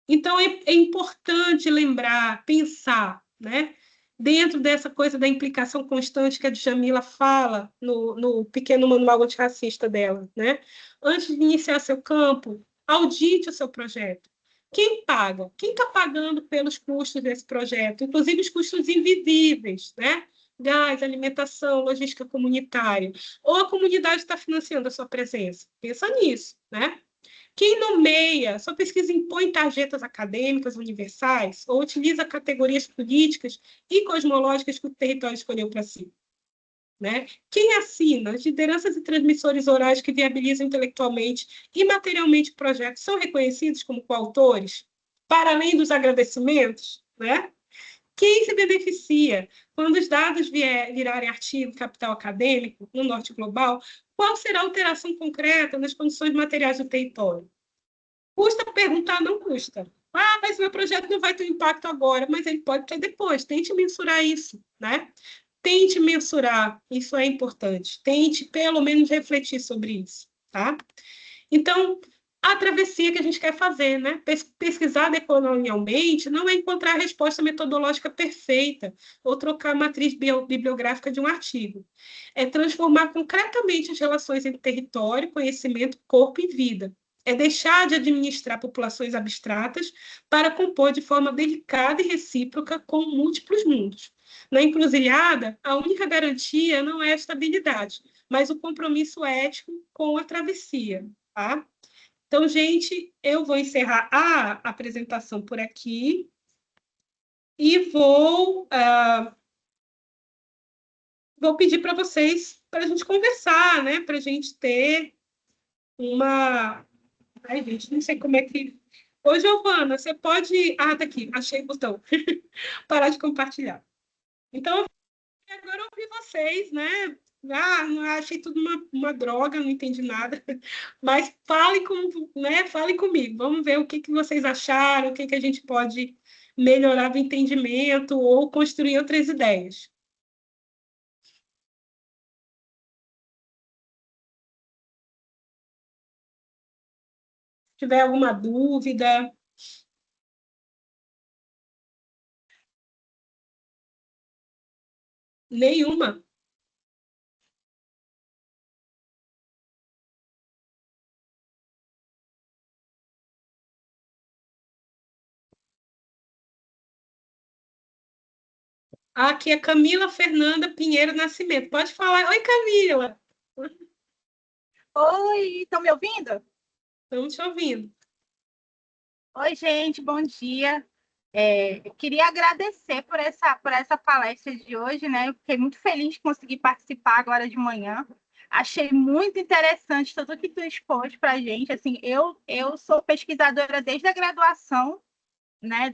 Então, é importante lembrar, pensar, né? Dentro dessa coisa da implicação constante que a Djamila fala no pequeno manual antirracista dela, né? Antes de iniciar seu campo, audite o seu projeto. Quem paga? Quem está pagando pelos custos desse projeto? Inclusive os custos invisíveis, né? Gás, alimentação, logística comunitária. Ou a comunidade está financiando a sua presença? Pensa nisso, né? Quem nomeia, sua pesquisa impõe tarjetas acadêmicas universais ou utiliza categorias políticas e cosmológicas que o território escolheu para si? Né? Quem assina? As lideranças e transmissores orais que viabilizam intelectualmente e materialmente o projeto são reconhecidos como coautores? Para além dos agradecimentos, né? Quem se beneficia? Quando os dados virarem artigo capital acadêmico no norte global, qual será a alteração concreta nas condições materiais do território? Custa perguntar? Não custa. Ah, mas meu projeto não vai ter impacto agora, mas ele pode ter depois. Tente mensurar isso, né? Tente mensurar, isso é importante. Tente, pelo menos, refletir sobre isso, tá? Então, a travessia que a gente quer fazer, né? Pesquisar decolonialmente não é encontrar a resposta metodológica perfeita ou trocar a matriz bibliográfica de um artigo. É transformar concretamente as relações entre território, conhecimento, corpo e vida. É deixar de administrar populações abstratas para compor de forma delicada e recíproca com múltiplos mundos. Na encruzilhada, a única garantia não é a estabilidade, mas o compromisso ético com a travessia, tá? Então, gente, eu vou encerrar a apresentação por aqui e vou pedir para vocês, para a gente conversar, né? Para a gente ter uma... Ai, gente, não sei como é que... Ô, Giovana, você pode... Ah, tá aqui, achei o botão. Parar de compartilhar. Então, agora eu ouvi vocês, né? Ah, achei tudo uma droga, não entendi nada. Mas falem comigo. Vamos ver o que vocês acharam, o que a gente pode melhorar do entendimento ou construir outras ideias. Se tiver alguma dúvida, nenhuma. Aqui é Camila Fernanda Pinheiro Nascimento. Pode falar. Oi, Camila. Oi, estão me ouvindo? Estamos te ouvindo. Oi, gente, bom dia. Eu queria agradecer por essa palestra de hoje, né? Eu fiquei muito feliz de conseguir participar agora de manhã. Achei muito interessante tudo que tu expôs para a gente. Assim, eu sou pesquisadora desde a graduação, né?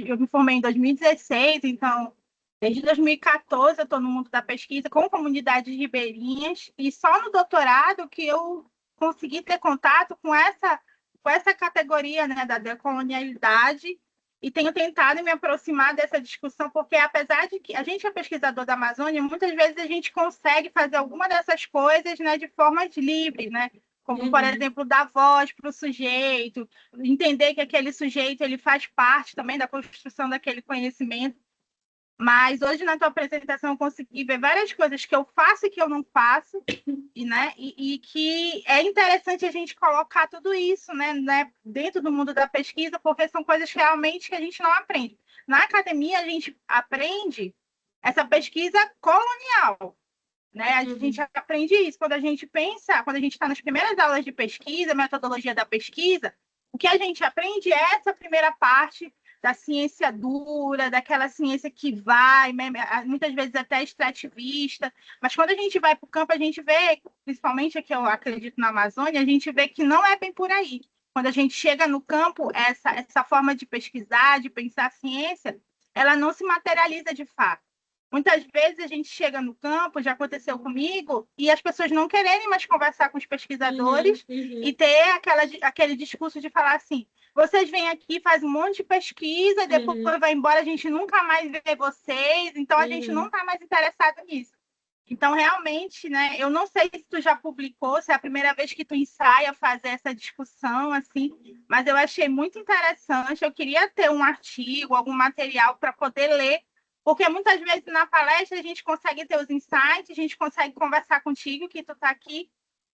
Eu me formei em 2016, então desde 2014 eu estou no mundo da pesquisa com comunidades ribeirinhas e só no doutorado que eu consegui ter contato com essa categoria, né, da decolonialidade e tenho tentado me aproximar dessa discussão porque apesar de que a gente é pesquisador da Amazônia, muitas vezes a gente consegue fazer alguma dessas coisas, né, de formas livres, né? Como, por exemplo, dar voz para o sujeito, entender que aquele sujeito ele faz parte também da construção daquele conhecimento. Mas hoje, na tua apresentação, eu consegui ver várias coisas que eu faço e que eu não faço, e que é interessante a gente colocar tudo isso, né, dentro do mundo da pesquisa, porque são coisas realmente que a gente não aprende. Na academia, a gente aprende essa pesquisa colonial, né? A gente aprende isso. Quando a gente pensa, quando a gente está nas primeiras aulas de pesquisa, metodologia da pesquisa, o que a gente aprende é essa primeira parte da ciência dura, daquela ciência que vai, muitas vezes até extrativista, mas quando a gente vai para o campo, a gente vê, principalmente aqui eu acredito na Amazônia, a gente vê que não é bem por aí. Quando a gente chega no campo, essa forma de pesquisar, de pensar a ciência, ela não se materializa de fato. Muitas vezes a gente chega no campo, já aconteceu comigo, e as pessoas não quererem mais conversar com os pesquisadores e ter aquele discurso de falar assim: vocês vêm aqui, fazem um monte de pesquisa, depois vai embora, a gente nunca mais vê vocês, então a gente não está mais interessado nisso. Então, realmente, né, eu não sei se tu já publicou, se é a primeira vez que tu ensaia fazer essa discussão, assim, mas eu achei muito interessante. Eu queria ter um artigo, algum material para poder ler, porque muitas vezes na palestra a gente consegue ter os insights, a gente consegue conversar contigo, que tu está aqui,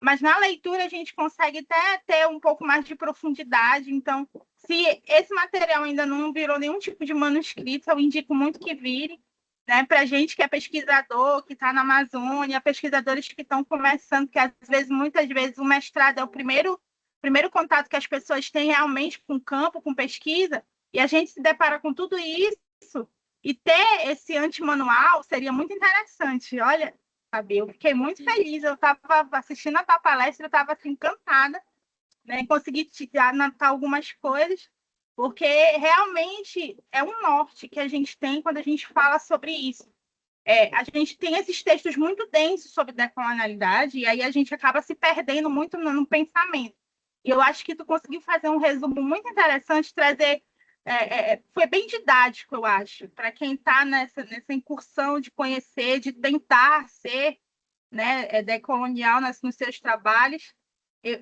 mas na leitura a gente consegue até ter um pouco mais de profundidade. Então, se esse material ainda não virou nenhum tipo de manuscrito, eu indico muito que vire, né, para a gente que é pesquisador, que está na Amazônia, pesquisadores que estão começando, que às vezes, muitas vezes, o mestrado é o primeiro primeiro contato que as pessoas têm realmente com o campo, com pesquisa, e a gente se depara com tudo isso, e ter esse antimanual seria muito interessante. Olha, sabe, eu fiquei muito feliz, eu estava assistindo a tua palestra, eu estava assim, encantada, né, consegui te anotar algumas coisas, porque realmente é um norte que a gente tem quando a gente fala sobre isso. A gente tem esses textos muito densos sobre decolonialidade, e aí a gente acaba se perdendo muito no pensamento. E eu acho que tu conseguiu fazer um resumo muito interessante, trazer. Foi bem didático, eu acho, para quem está nessa incursão de conhecer, de tentar ser, né, decolonial nos seus trabalhos.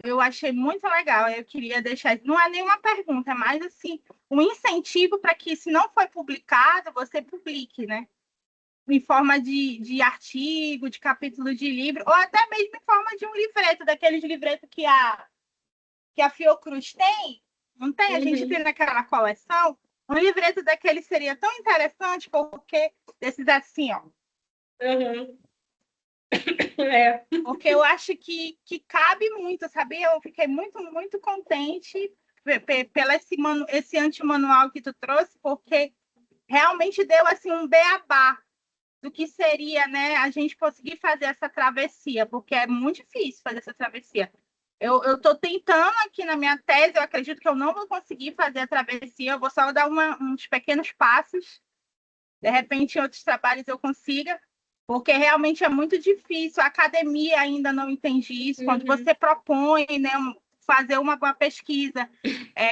Eu achei muito legal. Eu queria deixar. Não é nenhuma pergunta, é mais assim, um incentivo para que, se não foi publicado, você publique, né? Em forma de artigo, de capítulo de livro, ou até mesmo em forma de um livreto, daqueles livretos que a Fiocruz tem, não tem? A gente tem naquela coleção. Um livreto daquele seria tão interessante, porque desses assim, ó. Uhum. Porque eu acho que cabe muito, sabe? Eu fiquei muito, muito contente pelo esse antimanual que tu trouxe, porque realmente deu assim um beabá do que seria, né, a gente conseguir fazer essa travessia, porque é muito difícil fazer essa travessia. Eu estou tentando aqui na minha tese, eu acredito que eu não vou conseguir fazer a travessia, eu vou só dar uns pequenos passos, de repente em outros trabalhos eu consiga, porque realmente é muito difícil, a academia ainda não entende isso, quando você propõe, né, fazer uma pesquisa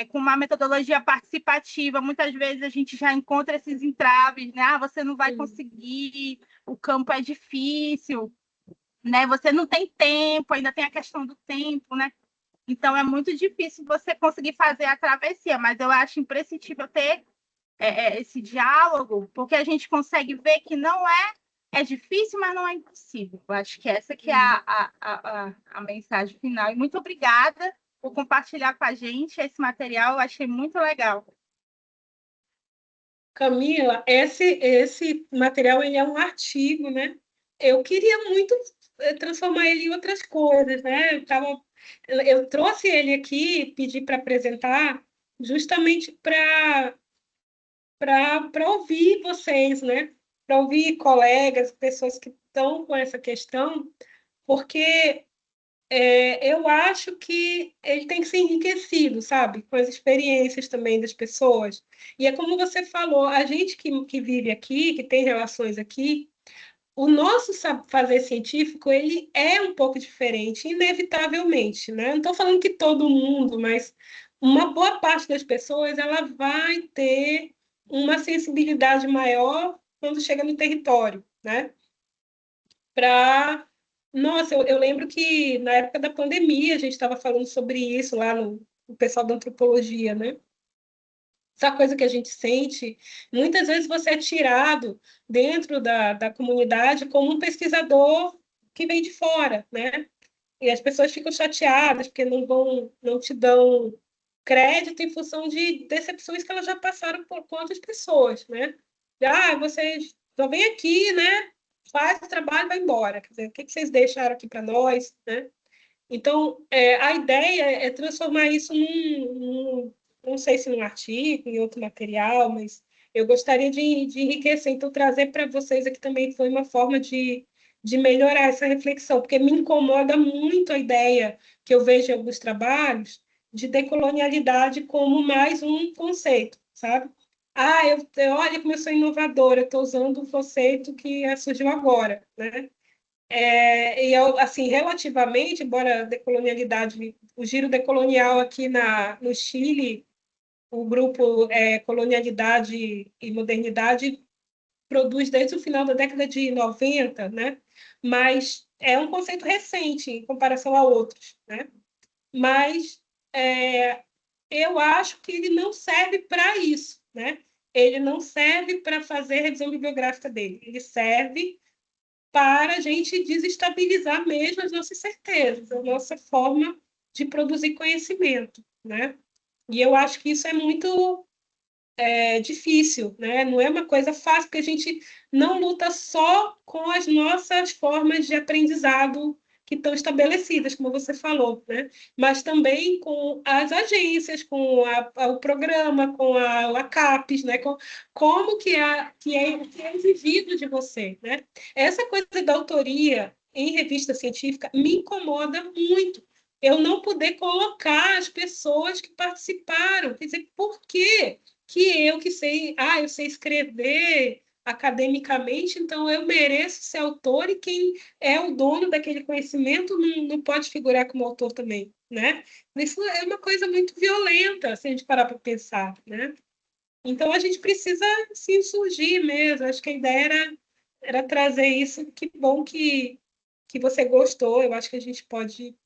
com uma metodologia participativa, muitas vezes a gente já encontra esses entraves, né? Ah, você não vai conseguir, o campo é difícil, né? Você não tem tempo, ainda tem a questão do tempo, né? Então é muito difícil você conseguir fazer a travessia, mas eu acho imprescindível ter esse diálogo, porque a gente consegue ver que não é difícil, mas não é impossível. Eu acho que essa que é a mensagem final. E muito obrigada por compartilhar com a gente esse material, eu achei muito legal. Camila, esse material ele é um artigo, né? Eu queria muito transformar ele em outras coisas, né? Eu trouxe ele aqui, pedi para apresentar, justamente para ouvir vocês, né? Para ouvir colegas, pessoas que estão com essa questão, porque eu acho que ele tem que ser enriquecido, sabe? Com as experiências também das pessoas. E é como você falou, a gente que vive aqui, que tem relações aqui, o nosso fazer científico, ele é um pouco diferente, inevitavelmente, né? Não estou falando que todo mundo, mas uma boa parte das pessoas, ela vai ter uma sensibilidade maior quando chega no território, né? Nossa, eu lembro que na época da pandemia a gente estava falando sobre isso lá no pessoal da antropologia, né? Essa coisa que a gente sente, muitas vezes você é tirado dentro da comunidade como um pesquisador que vem de fora, né? E as pessoas ficam chateadas porque não te dão crédito em função de decepções que elas já passaram com outras pessoas, né? Vocês só vem aqui, né? Faz o trabalho, vai embora. Quer dizer, o que vocês deixaram aqui para nós, né? Então, a ideia é transformar isso não sei se num artigo, em outro material, mas eu gostaria de enriquecer. Então, trazer para vocês aqui também foi uma forma de melhorar essa reflexão, porque me incomoda muito a ideia que eu vejo em alguns trabalhos de decolonialidade como mais um conceito, sabe? Olha como eu sou inovadora, estou usando um conceito que surgiu agora, né? Assim, relativamente, embora a decolonialidade, o giro decolonial aqui no Chile, o grupo Colonialidade e Modernidade produz desde o final da década de 90, né? Mas é um conceito recente em comparação a outros, né? Mas eu acho que ele não serve para isso, né? Ele não serve para fazer a revisão bibliográfica dele, ele serve para a gente desestabilizar mesmo as nossas certezas, a nossa forma de produzir conhecimento, né? E eu acho que isso é muito difícil, né? Não é uma coisa fácil, porque a gente não luta só com as nossas formas de aprendizado que estão estabelecidas, como você falou, né? Mas também com as agências, com o programa, com a CAPES, né? Como que é exigido de você, né? Essa coisa da autoria em revista científica me incomoda muito. Eu não poder colocar as pessoas que participaram. Quer dizer, por quê? Que sei, eu sei escrever academicamente, então eu mereço ser autor e quem é o dono daquele conhecimento não pode figurar como autor também, né? Isso é uma coisa muito violenta, se a gente parar para pensar, né? Então a gente precisa se insurgir mesmo. Acho que a ideia era trazer isso. Que bom que você gostou. Eu acho que a gente pode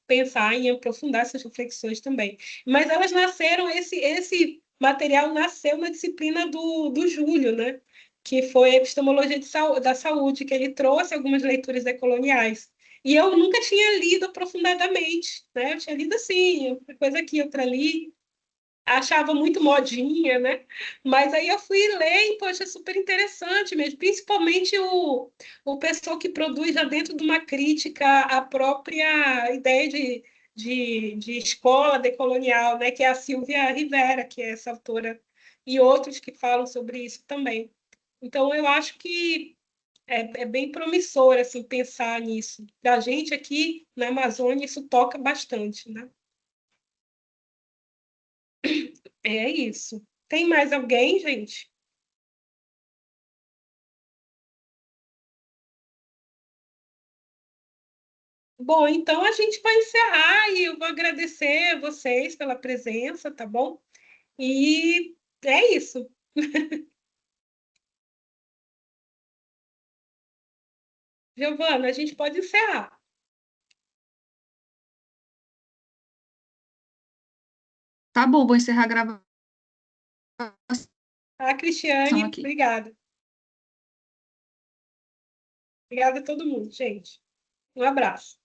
pensar em aprofundar essas reflexões também. Mas elas nasceram, esse material nasceu na disciplina do Júlio, né? Que foi a epistemologia da saúde, que ele trouxe algumas leituras decoloniais. E eu nunca tinha lido aprofundadamente, né? Eu tinha lido assim, uma coisa aqui, outra ali, achava muito modinha, né? Mas aí eu fui ler e, poxa, é super interessante mesmo, principalmente o pessoal que produz já dentro de uma crítica à própria ideia de escola decolonial, né? Que é a Silvia Rivera, que é essa autora, e outros que falam sobre isso também. Então, eu acho que é bem promissor assim, pensar nisso. Da gente aqui na Amazônia, isso toca bastante, né? É isso. Tem mais alguém, gente? Bom, então a gente vai encerrar e eu vou agradecer vocês pela presença, tá bom? E é isso. Giovana, a gente pode encerrar. Tá bom, vou encerrar a gravação Tá, Cristiane? aqui. Obrigada. Obrigada a todo mundo, gente. Um abraço.